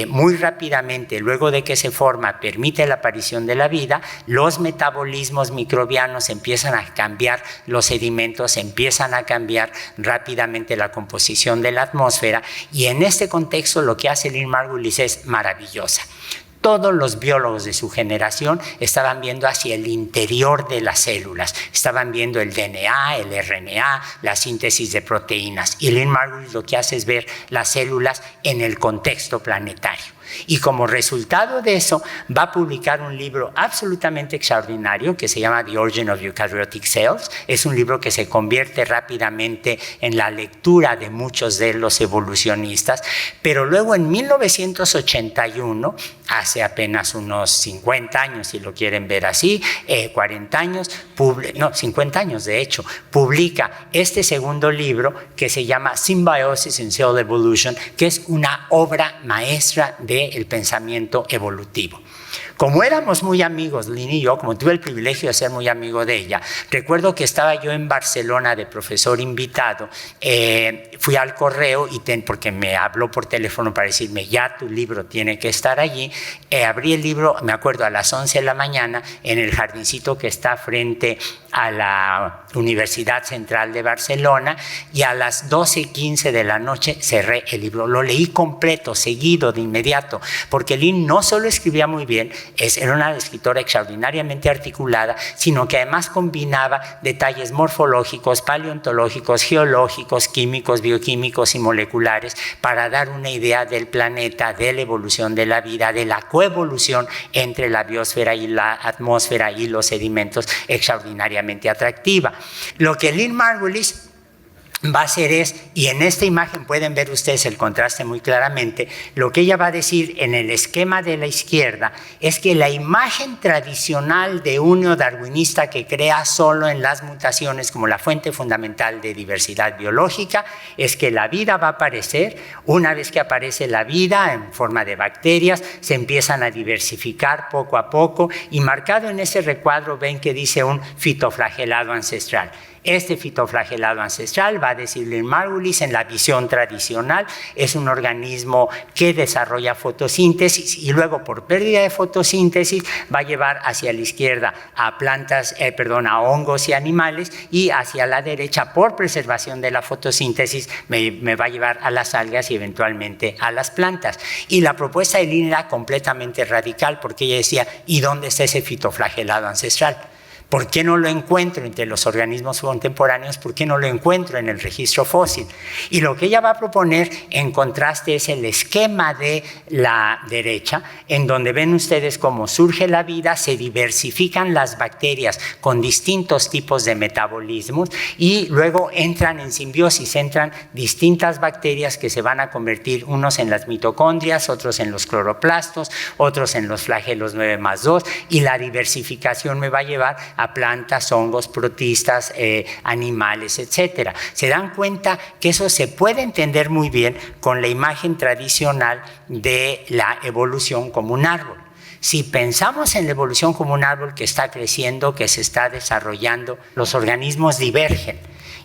Speaker 1: muy rápidamente, luego de que se forma, permite la aparición de la vida, los metabolismos microbianos empiezan a cambiar los sedimentos, empiezan a cambiar rápidamente la composición de la atmósfera, y en este contexto lo que hace Lynn Margulis es maravillosa. Todos los biólogos de su generación estaban viendo hacia el interior de las células, estaban viendo el DNA, el RNA, la síntesis de proteínas, y Lynn Margulis lo que hace es ver las células en el contexto planetario. Y como resultado de eso va a publicar un libro absolutamente extraordinario que se llama The Origin of Eukaryotic Cells. Es un libro que se convierte rápidamente en la lectura de muchos de los evolucionistas, pero luego en 1981, hace apenas unos 50 años, si lo quieren ver así, 40 años, 50 años de hecho, publica este segundo libro que se llama Symbiosis in Cell Evolution, que es una obra maestra del pensamiento evolutivo. Como éramos muy amigos, Lynn y yo, como tuve el privilegio de ser muy amigo de ella, recuerdo que estaba yo en Barcelona de profesor invitado, fui al correo, porque me habló por teléfono para decirme, ya tu libro tiene que estar allí, abrí el libro, me acuerdo, a las 11 de la mañana, en el jardincito que está frente a la Universidad Central de Barcelona, y a las 12:15 de la noche cerré el libro. Lo leí completo, seguido, de inmediato, porque Lynn no solo escribía muy bien, era una escritora extraordinariamente articulada, sino que además combinaba detalles morfológicos, paleontológicos, geológicos, químicos, bioquímicos y moleculares para dar una idea del planeta, de la evolución de la vida, de la coevolución entre la biosfera y la atmósfera y los sedimentos, extraordinariamente atractiva. Lo que Lynn Margulis va a hacer es, y en esta imagen pueden ver ustedes el contraste muy claramente, lo que ella va a decir en el esquema de la izquierda es que la imagen tradicional de un neodarwinista que crea solo en las mutaciones como la fuente fundamental de diversidad biológica es que la vida va a aparecer. Una vez que aparece la vida en forma de bacterias, se empiezan a diversificar poco a poco, y marcado en ese recuadro ven que dice un fitoflagelado ancestral. Este fitoflagelado ancestral, va a decir Lynn Margulis, en la visión tradicional, es un organismo que desarrolla fotosíntesis y luego por pérdida de fotosíntesis va a llevar hacia la izquierda a a hongos y animales, y hacia la derecha, por preservación de la fotosíntesis, me va a llevar a las algas y eventualmente a las plantas. Y la propuesta de Lynn era completamente radical, porque ella decía, ¿y dónde está ese fitoflagelado ancestral? ¿Por qué no lo encuentro entre los organismos contemporáneos? ¿Por qué no lo encuentro en el registro fósil? Y lo que ella va a proponer en contraste es el esquema de la derecha, en donde ven ustedes cómo surge la vida, se diversifican las bacterias con distintos tipos de metabolismos y luego entran en simbiosis, entran distintas bacterias que se van a convertir, unos en las mitocondrias, otros en los cloroplastos, otros en los flagelos 9+2, y la diversificación me va a llevar a plantas, hongos, protistas, animales, etc. Se dan cuenta que eso se puede entender muy bien con la imagen tradicional de la evolución como un árbol. Si pensamos en la evolución como un árbol que está creciendo, que se está desarrollando, los organismos divergen.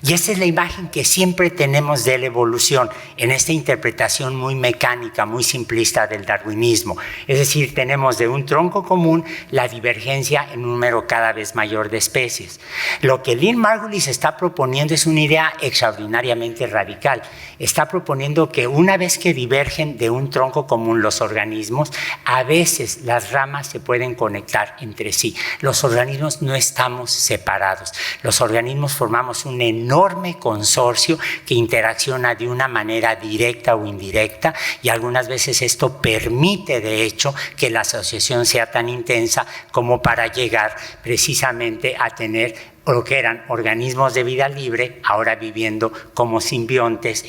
Speaker 1: Y esa es la imagen que siempre tenemos de la evolución en esta interpretación muy mecánica, muy simplista del darwinismo. Es decir, tenemos de un tronco común la divergencia en un número cada vez mayor de especies. Lo que Lynn Margulis está proponiendo es una idea extraordinariamente radical. Está proponiendo que una vez que divergen de un tronco común los organismos, a veces las ramas se pueden conectar entre sí. Los organismos no estamos separados. Los organismos formamos un enorme consorcio que interacciona de una manera directa o indirecta, y algunas veces esto permite, de hecho, que la asociación sea tan intensa como para llegar precisamente a tener lo que eran organismos de vida libre, ahora viviendo como simbiontes,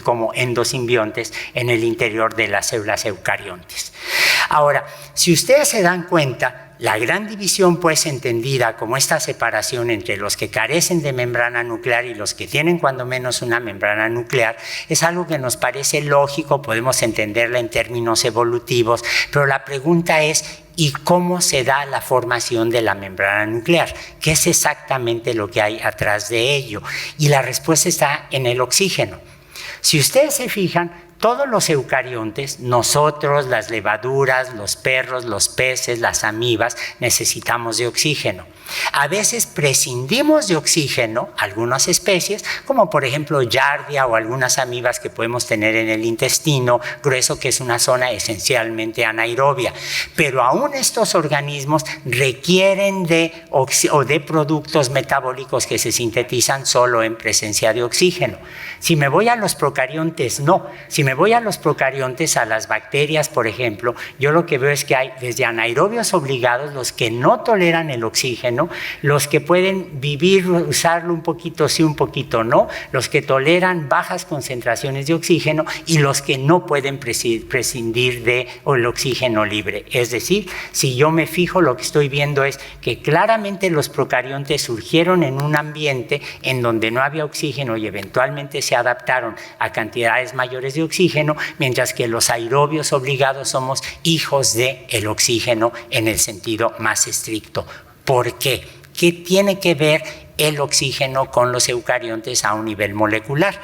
Speaker 1: como endosimbiontes en el interior de las células eucariontes. Ahora, si ustedes se dan cuenta, la gran división, pues, entendida como esta separación entre los que carecen de membrana nuclear y los que tienen cuando menos una membrana nuclear, es algo que nos parece lógico, podemos entenderla en términos evolutivos, pero la pregunta es: ¿y cómo se da la formación de la membrana nuclear? ¿Qué es exactamente lo que hay atrás de ello? Y la respuesta está en el oxígeno. Si ustedes se fijan, todos los eucariontes, nosotros, las levaduras, los perros, los peces, las amibas, necesitamos de oxígeno. A veces prescindimos de oxígeno, algunas especies, como por ejemplo Giardia o algunas amibas que podemos tener en el intestino grueso, que es una zona esencialmente anaerobia. Pero aún estos organismos requieren de productos metabólicos que se sintetizan solo en presencia de oxígeno. Si me voy a los procariontes, no. Si me voy a los procariontes, a las bacterias, por ejemplo, yo lo que veo es que hay desde anaerobios obligados, los que no toleran el oxígeno, los que pueden vivir, usarlo un poquito sí, un poquito no, los que toleran bajas concentraciones de oxígeno y los que no pueden prescindir del oxígeno libre. Es decir, si yo me fijo, lo que estoy viendo es que claramente los procariontes surgieron en un ambiente en donde no había oxígeno y eventualmente se adaptaron a cantidades mayores de oxígeno, mientras que los aerobios obligados somos hijos del oxígeno en el sentido más estricto. ¿Por qué? ¿Qué tiene que ver el oxígeno con los eucariontes a un nivel molecular?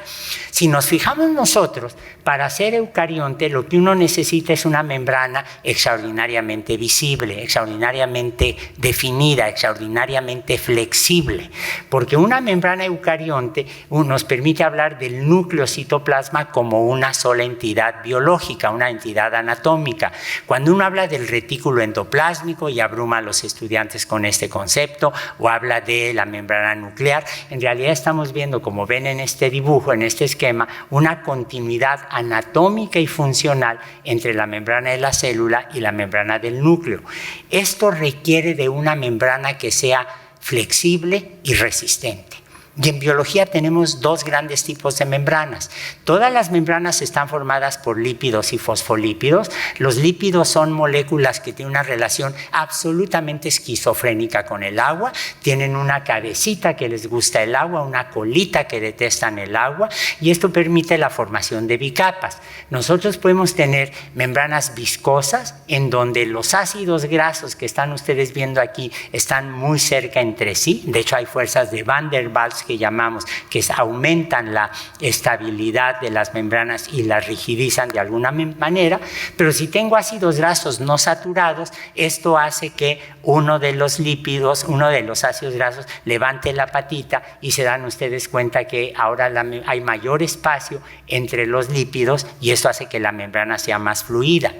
Speaker 1: Si nos fijamos nosotros, para ser eucarionte lo que uno necesita es una membrana extraordinariamente visible, extraordinariamente definida, extraordinariamente flexible, porque una membrana eucarionte nos permite hablar del núcleo citoplasma como una sola entidad biológica, una entidad anatómica. Cuando uno habla del retículo endoplásmico y abruma a los estudiantes con este concepto, o habla de la membrana nuclear, en realidad estamos viendo, como ven en este dibujo, en este esquema, una continuidad anatómica y funcional entre la membrana de la célula y la membrana del núcleo. Esto requiere de una membrana que sea flexible y resistente. Y en biología tenemos dos grandes tipos de membranas. Todas las membranas están formadas por lípidos y fosfolípidos. Los lípidos son moléculas que tienen una relación absolutamente esquizofrénica con el agua. Tienen una cabecita que les gusta el agua, una colita que detestan el agua, y esto permite la formación de bicapas. Nosotros podemos tener membranas viscosas en donde los ácidos grasos que están ustedes viendo aquí están muy cerca entre sí. De hecho, hay fuerzas de Van der Waals que llamamos, que aumentan la estabilidad de las membranas y las rigidizan de alguna manera, pero si tengo ácidos grasos no saturados, esto hace que uno de los lípidos, uno de los ácidos grasos levante la patita y se dan ustedes cuenta que ahora hay mayor espacio entre los lípidos y esto hace que la membrana sea más fluida.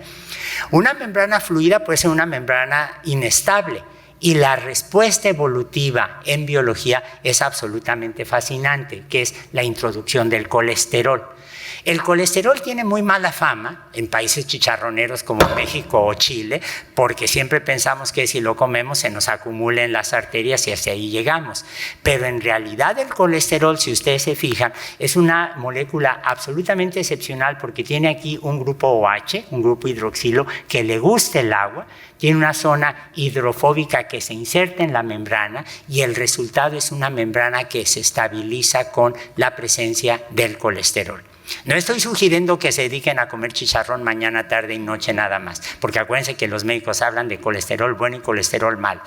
Speaker 1: Una membrana fluida puede ser una membrana inestable. Y la respuesta evolutiva en biología es absolutamente fascinante, que es la introducción del colesterol. El colesterol tiene muy mala fama en países chicharroneros como México o Chile, porque siempre pensamos que si lo comemos se nos acumula en las arterias y hacia ahí llegamos. Pero en realidad el colesterol, si ustedes se fijan, es una molécula absolutamente excepcional porque tiene aquí un grupo OH, un grupo hidroxilo, que le gusta el agua, tiene una zona hidrofóbica que se inserta en la membrana y el resultado es una membrana que se estabiliza con la presencia del colesterol. No estoy sugiriendo que se dediquen a comer chicharrón mañana, tarde y noche nada más, porque acuérdense que los médicos hablan de colesterol bueno y colesterol malo.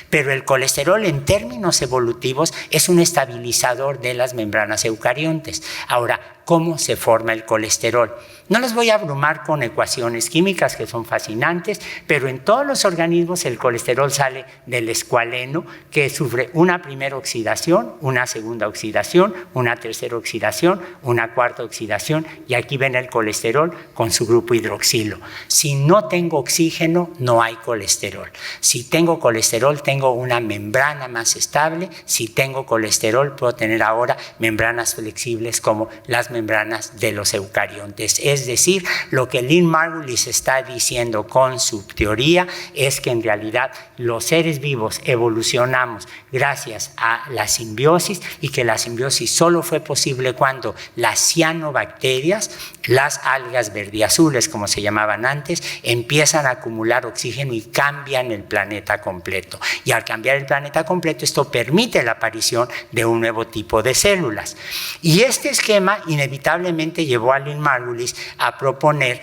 Speaker 1: Pero el colesterol en términos evolutivos es un estabilizador de las membranas eucariontes. Ahora, ¿cómo se forma el colesterol? No les voy a abrumar con ecuaciones químicas que son fascinantes, pero en todos los organismos el colesterol sale del escualeno, que sufre una primera oxidación, una segunda oxidación, una tercera oxidación, una cuarta oxidación, y aquí ven el colesterol con su grupo hidroxilo. Si no tengo oxígeno, no hay colesterol. Si tengo colesterol, tengo una membrana más estable. Si tengo colesterol, puedo tener ahora membranas flexibles como las membranas de los eucariontes. Es decir, lo que Lynn Margulis está diciendo con su teoría es que en realidad los seres vivos evolucionamos gracias a la simbiosis, y que la simbiosis solo fue posible cuando las cianobacterias, las algas verdiazules como se llamaban antes, empiezan a acumular oxígeno y cambian el planeta completo. Y al cambiar el planeta completo, esto permite la aparición de un nuevo tipo de células. Y este esquema inevitablemente llevó a Lynn Margulis a proponer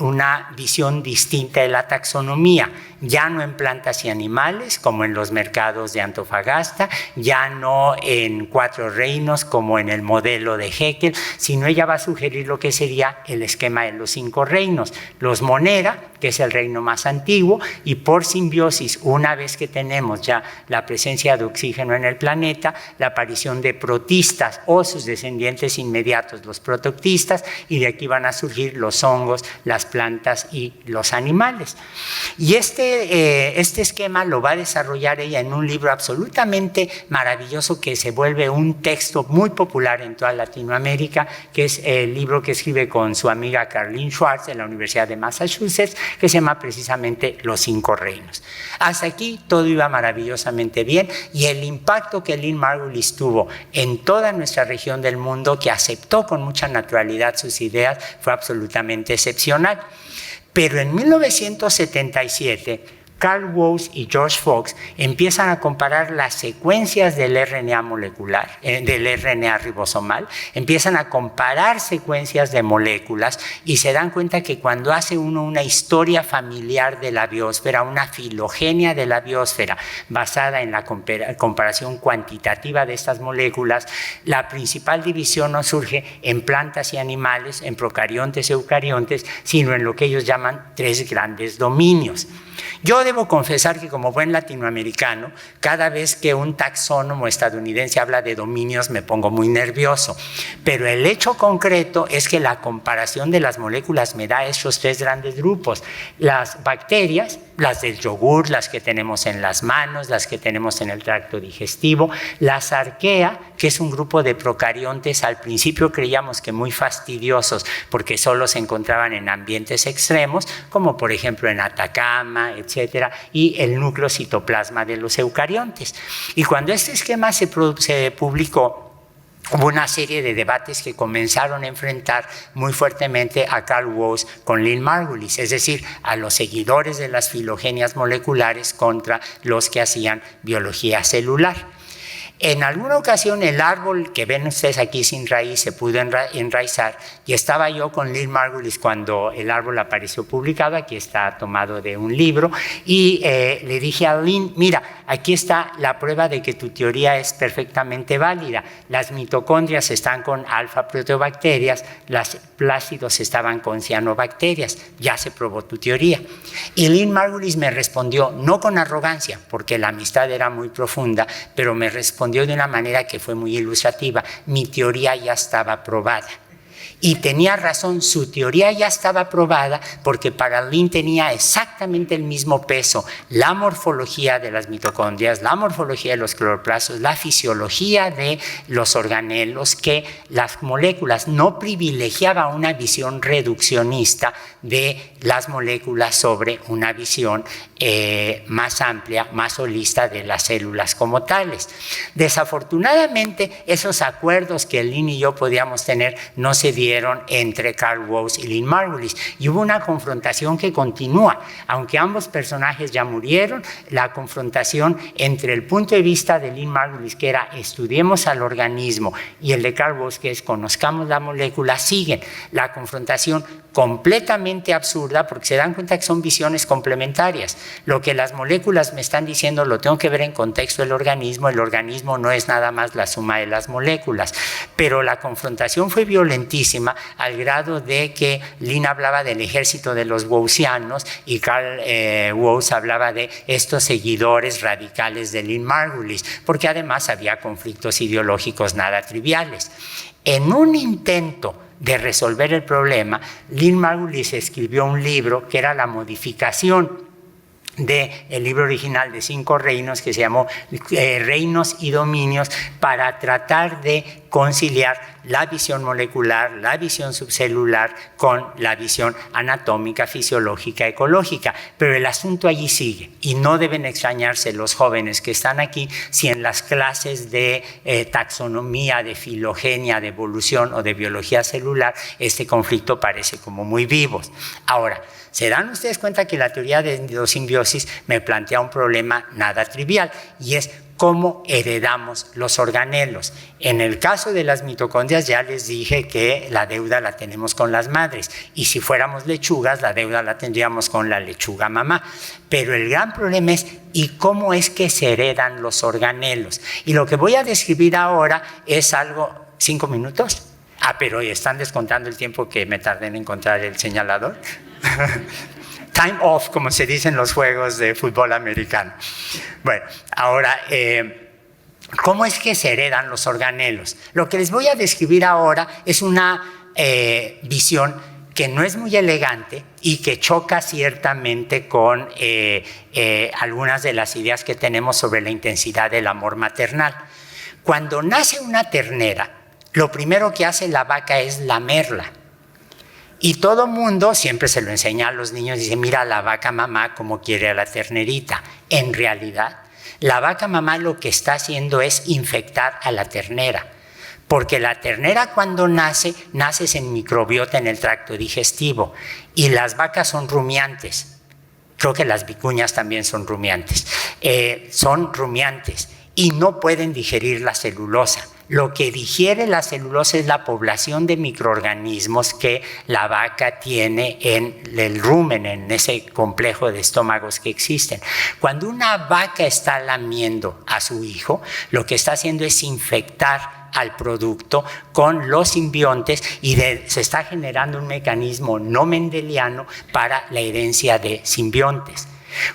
Speaker 1: una visión distinta de la taxonomía, ya no en plantas y animales como en los mercados de Antofagasta, ya no en 4 reinos como en el modelo de Haeckel, sino ella va a sugerir lo que sería el esquema de los 5 reinos. Los Monera, que es el reino más antiguo, y por simbiosis, una vez que tenemos ya la presencia de oxígeno en el planeta, la aparición de protistas o sus descendientes inmediatos, los protoctistas, y de aquí van a surgir los hongos, las plantas y los animales. Y este esquema lo va a desarrollar ella en un libro absolutamente maravilloso que se vuelve un texto muy popular en toda Latinoamérica, que es el libro que escribe con su amiga Caroline Schwartz de la Universidad de Massachusetts, que se llama precisamente Los 5 reinos. Hasta aquí todo iba maravillosamente bien, y el impacto que Lynn Margulis tuvo en toda nuestra región del mundo, que aceptó con mucha naturalidad sus ideas, fue absolutamente excepcional. Pero en 1977, Carl Woese y George Fox empiezan a comparar las secuencias del RNA molecular, del RNA ribosomal, empiezan a comparar secuencias de moléculas, y se dan cuenta que cuando hace uno una historia familiar de la biosfera, una filogenia de la biosfera basada en la comparación cuantitativa de estas moléculas, la principal división no surge en plantas y animales, en procariontes y eucariontes, sino en lo que ellos llaman 3 grandes dominios. Yo debo confesar que, como buen latinoamericano, cada vez que un taxónomo estadounidense habla de dominios me pongo muy nervioso, pero el hecho concreto es que la comparación de las moléculas me da esos 3 grandes grupos: las bacterias, las del yogur, las que tenemos en las manos, las que tenemos en el tracto digestivo, las arquea, que es un grupo de procariontes, al principio creíamos que muy fastidiosos porque solo se encontraban en ambientes extremos, como por ejemplo en Atacama, etcétera, y el núcleo citoplasma de los eucariontes. Y cuando este esquema se publicó, hubo una serie de debates que comenzaron a enfrentar muy fuertemente a Carl Woese con Lynn Margulis, es decir, a los seguidores de las filogenias moleculares contra los que hacían biología celular. En alguna ocasión el árbol que ven ustedes aquí sin raíz se pudo enraizar, y estaba yo con Lynn Margulis cuando el árbol apareció publicado. Aquí está tomado de un libro, y le dije a Lynn: mira, aquí está la prueba de que tu teoría es perfectamente válida. Las mitocondrias están con alfa proteobacterias, los plástidos estaban con cianobacterias, ya se probó tu teoría. Y Lynn Margulis me respondió, no con arrogancia, porque la amistad era muy profunda, pero me respondió de una manera que fue muy ilustrativa: mi teoría ya estaba probada. Y tenía razón, su teoría ya estaba probada, porque para Lynn tenía exactamente el mismo peso la morfología de las mitocondrias, la morfología de los cloroplastos, la fisiología de los organelos, que las moléculas. No privilegiaba una visión reduccionista de las moléculas sobre una visión más amplia, más holista de las células como tales. Desafortunadamente, esos acuerdos que Lynn y yo podíamos tener no se se dieron entre Carl Woese y Lynn Margulis. Y hubo una confrontación que continúa. Aunque ambos personajes ya murieron, la confrontación entre el punto de vista de Lynn Margulis, que era estudiemos al organismo, y el de Carl Woese, que es conozcamos la molécula, siguen. La confrontación completamente absurda, porque se dan cuenta que son visiones complementarias. Lo que las moléculas me están diciendo lo tengo que ver en contexto del organismo. El organismo no es nada más la suma de las moléculas. Pero la confrontación fue violentísima al grado de que Lynn hablaba del ejército de los Woesianos y Carl Woese hablaba de estos seguidores radicales de Lynn Margulis, porque además había conflictos ideológicos nada triviales. En un intento de resolver el problema, Lynn Margulis escribió un libro que era la modificación del libro original de 5 reinos, que se llamó Reinos y Dominios, para tratar de conciliar la visión molecular, la visión subcelular con la visión anatómica, fisiológica, ecológica. Pero el asunto allí sigue y no deben extrañarse los jóvenes que están aquí si en las clases de taxonomía, de filogenia, de evolución o de biología celular este conflicto parece como muy vivo. Ahora, se dan ustedes cuenta que la teoría de endosimbiosis me plantea un problema nada trivial, y es cómo heredamos los organelos. En el caso de las mitocondrias ya les dije que la deuda la tenemos con las madres, y si fuéramos lechugas la deuda la tendríamos con la lechuga mamá. Pero el gran problema es ¿y cómo es que se heredan los organelos? Y lo que voy a describir ahora es algo... ¿5 minutos? Pero están descontando el tiempo que me tardé en encontrar el señalador. Time off, como se dice en los juegos de fútbol americano. Bueno, ahora, ¿cómo es que se heredan los organelos? Lo que les voy a describir ahora es una visión que no es muy elegante y que choca ciertamente con algunas de las ideas que tenemos sobre la intensidad del amor maternal. Cuando nace una ternera, lo primero que hace la vaca es lamerla. Y todo mundo siempre se lo enseña a los niños, dice, mira la vaca mamá como quiere a la ternerita. En realidad, la vaca mamá lo que está haciendo es infectar a la ternera, porque la ternera cuando nace sin microbiota en el tracto digestivo, y las vacas son rumiantes. Creo que las vicuñas también son rumiantes. Y no pueden digerir la celulosa. Lo que digiere la celulosa es la población de microorganismos que la vaca tiene en el rumen, en ese complejo de estómagos que existen. Cuando una vaca está lamiendo a su hijo, lo que está haciendo es infectar al producto con los simbiontes y se está generando un mecanismo no mendeliano para la herencia de simbiontes.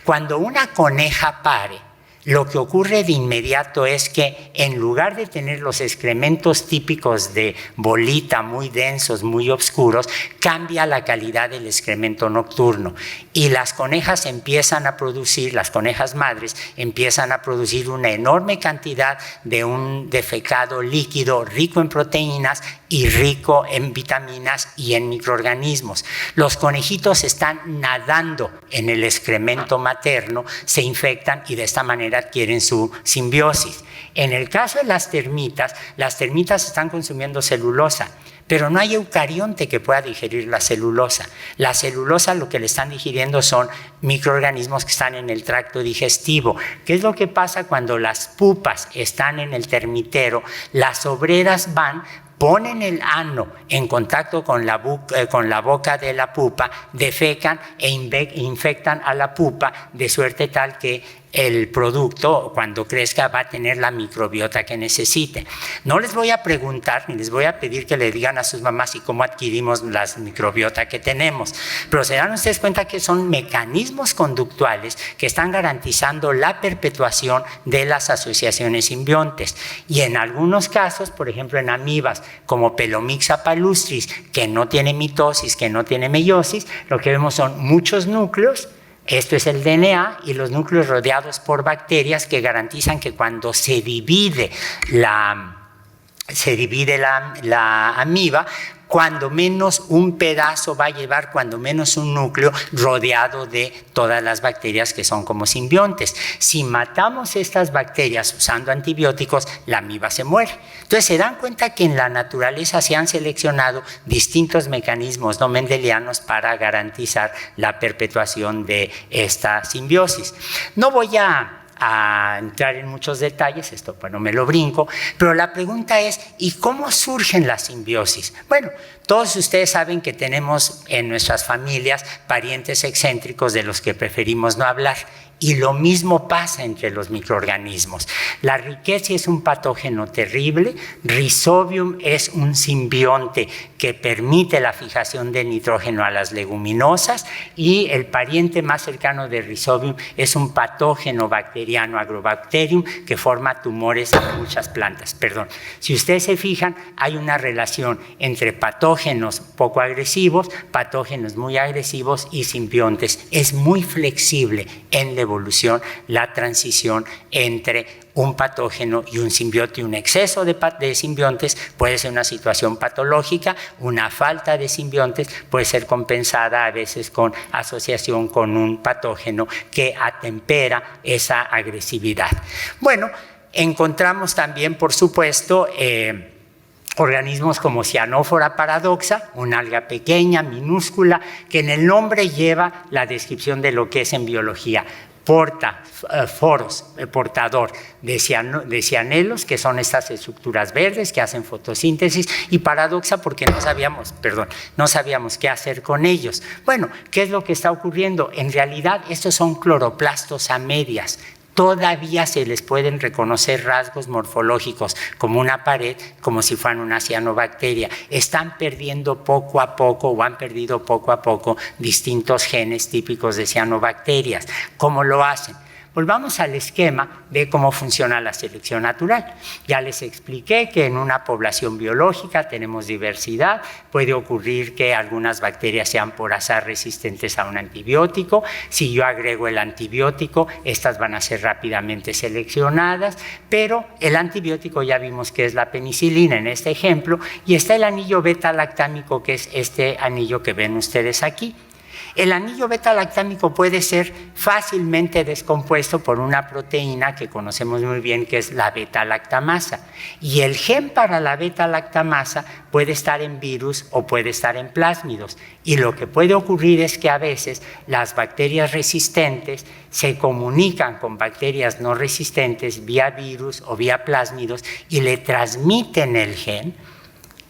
Speaker 1: Cuando una coneja pare, lo que ocurre de inmediato es que en lugar de tener los excrementos típicos de bolita muy densos, muy oscuros, cambia la calidad del excremento nocturno y las conejas empiezan a producir, las conejas madres empiezan a producir una enorme cantidad de un defecado líquido rico en proteínas y rico en vitaminas y en microorganismos. Los conejitos están nadando en el excremento materno, se infectan y de esta manera adquieren su simbiosis. En el caso de las termitas están consumiendo celulosa, pero no hay eucarionte que pueda digerir la celulosa. La celulosa lo que le están digiriendo son microorganismos que están en el tracto digestivo. ¿Qué es lo que pasa cuando las pupas están en el termitero? Las obreras van, ponen el ano en contacto con la boca de la pupa, defecan e infectan a la pupa de suerte tal que el producto cuando crezca va a tener la microbiota que necesite. No les voy a preguntar ni les voy a pedir que le digan a sus mamás y cómo adquirimos la microbiota que tenemos, pero se dan ustedes cuenta que son mecanismos conductuales que están garantizando la perpetuación de las asociaciones simbiontes. Y en algunos casos, por ejemplo en amibas como Pelomyxa palustris, que no tiene mitosis, que no tiene meiosis, lo que vemos son muchos núcleos. Esto es el DNA y los núcleos rodeados por bacterias que garantizan que cuando se divide la amiba, cuando menos un pedazo va a llevar, cuando menos un núcleo rodeado de todas las bacterias que son como simbiontes. Si matamos estas bacterias usando antibióticos, la amiba se muere. Entonces se dan cuenta que en la naturaleza se han seleccionado distintos mecanismos no mendelianos para garantizar la perpetuación de esta simbiosis. No voy a entrar en muchos detalles, esto bueno me lo brinco, pero la pregunta es, ¿y cómo surgen las simbiosis? Bueno, todos ustedes saben que tenemos en nuestras familias parientes excéntricos de los que preferimos no hablar. Y lo mismo pasa entre los microorganismos. La Rickettsia es un patógeno terrible, Rhizobium es un simbionte que permite la fijación de nitrógeno a las leguminosas y el pariente más cercano de Rhizobium es un patógeno bacteriano, Agrobacterium, que forma tumores en muchas plantas. Perdón, si ustedes se fijan, hay una relación entre patógenos poco agresivos, patógenos muy agresivos y simbiontes. Es muy flexible en la evolución, la transición entre un patógeno y un simbionte. Un exceso de simbiontes puede ser una situación patológica, una falta de simbiontes puede ser compensada a veces con asociación con un patógeno que atempera esa agresividad. Bueno, encontramos también, por supuesto, organismos como Cyanófora paradoxa, una alga pequeña, minúscula, que en el nombre lleva la descripción de lo que es en biología. Portador de cianelos, que son estas estructuras verdes que hacen fotosíntesis, y paradoxa porque no sabíamos qué hacer con ellos. Bueno, ¿qué es lo que está ocurriendo? En realidad, estos son cloroplastos a medias. Todavía se les pueden reconocer rasgos morfológicos como una pared, como si fueran una cianobacteria. Están perdiendo poco a poco o han perdido poco a poco distintos genes típicos de cianobacterias. ¿Cómo lo hacen? Volvamos al esquema de cómo funciona la selección natural. Ya les expliqué que en una población biológica tenemos diversidad, puede ocurrir que algunas bacterias sean por azar resistentes a un antibiótico. Si yo agrego el antibiótico, estas van a ser rápidamente seleccionadas, pero el antibiótico ya vimos que es la penicilina en este ejemplo, y está el anillo beta-lactámico, que es este anillo que ven ustedes aquí. El anillo beta-lactámico puede ser fácilmente descompuesto por una proteína que conocemos muy bien, que es la beta-lactamasa. Y el gen para la beta-lactamasa puede estar en virus o puede estar en plásmidos. Y lo que puede ocurrir es que a veces las bacterias resistentes se comunican con bacterias no resistentes vía virus o vía plásmidos y le transmiten el gen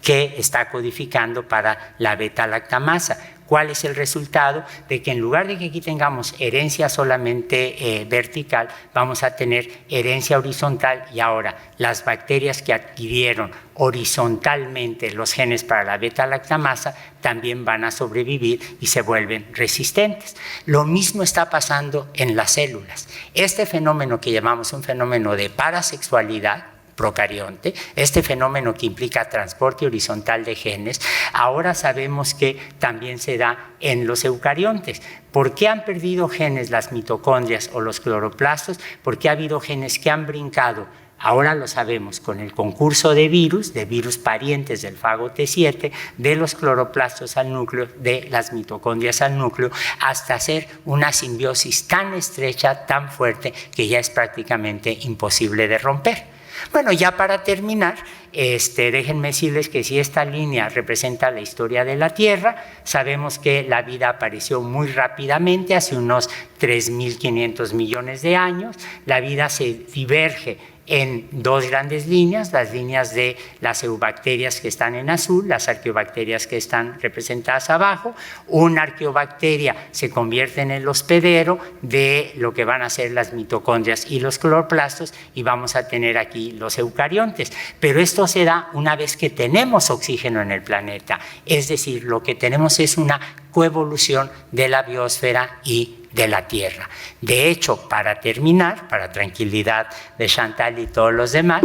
Speaker 1: que está codificando para la beta-lactamasa. ¿Cuál es el resultado? De que en lugar de que aquí tengamos herencia solamente vertical, vamos a tener herencia horizontal, y ahora las bacterias que adquirieron horizontalmente los genes para la beta-lactamasa también van a sobrevivir y se vuelven resistentes. Lo mismo está pasando en las células. Este fenómeno que llamamos un fenómeno de parasexualidad procarionte, este fenómeno que implica transporte horizontal de genes, ahora sabemos que también se da en los eucariontes. ¿Por qué han perdido genes las mitocondrias o los cloroplastos? Porque ha habido genes que han brincado. Ahora lo sabemos con el concurso de virus parientes del fago T7, de los cloroplastos al núcleo, de las mitocondrias al núcleo, hasta hacer una simbiosis tan estrecha, tan fuerte, que ya es prácticamente imposible de romper. Bueno, ya para terminar, déjenme decirles que si esta línea representa la historia de la Tierra, sabemos que la vida apareció muy rápidamente, hace unos 3.500 millones de años. La vida se diverge en dos grandes líneas, las líneas de las eubacterias que están en azul, las arqueobacterias que están representadas abajo. Una arqueobacteria se convierte en el hospedero de lo que van a ser las mitocondrias y los cloroplastos, y vamos a tener aquí los eucariontes. Pero esto se da una vez que tenemos oxígeno en el planeta, es decir, lo que tenemos es una coevolución de la biosfera y de la Tierra. De hecho, para terminar, para tranquilidad de Chantal y todos los demás,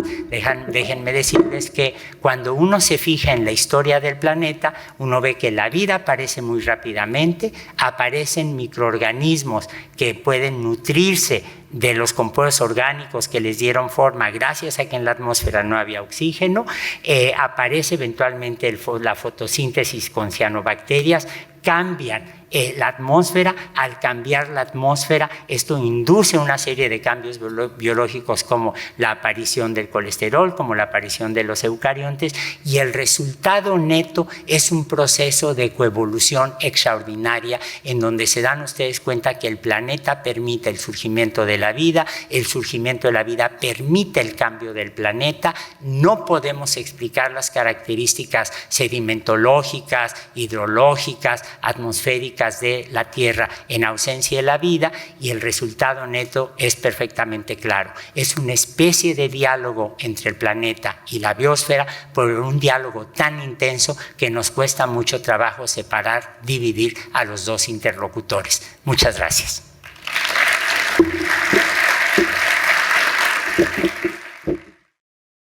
Speaker 1: déjenme decirles que cuando uno se fija en la historia del planeta, uno ve que la vida aparece muy rápidamente, aparecen microorganismos que pueden nutrirse de los compuestos orgánicos que les dieron forma gracias a que en la atmósfera no había oxígeno, aparece eventualmente la fotosíntesis con cianobacterias, cambian la atmósfera. Al cambiar la atmósfera, esto induce una serie de cambios biológicos como la aparición del colesterol, como la aparición de los eucariontes, y el resultado neto es un proceso de coevolución extraordinaria en donde se dan ustedes cuenta que el planeta permite el surgimiento de la vida, el surgimiento de la vida permite el cambio del planeta. No podemos explicar las características sedimentológicas, hidrológicas, atmosféricas de la Tierra en ausencia de la vida, y el resultado neto es perfectamente claro. Es una especie de diálogo entre el planeta y la biosfera, pero un diálogo tan intenso que nos cuesta mucho trabajo separar, dividir a los dos interlocutores. Muchas gracias.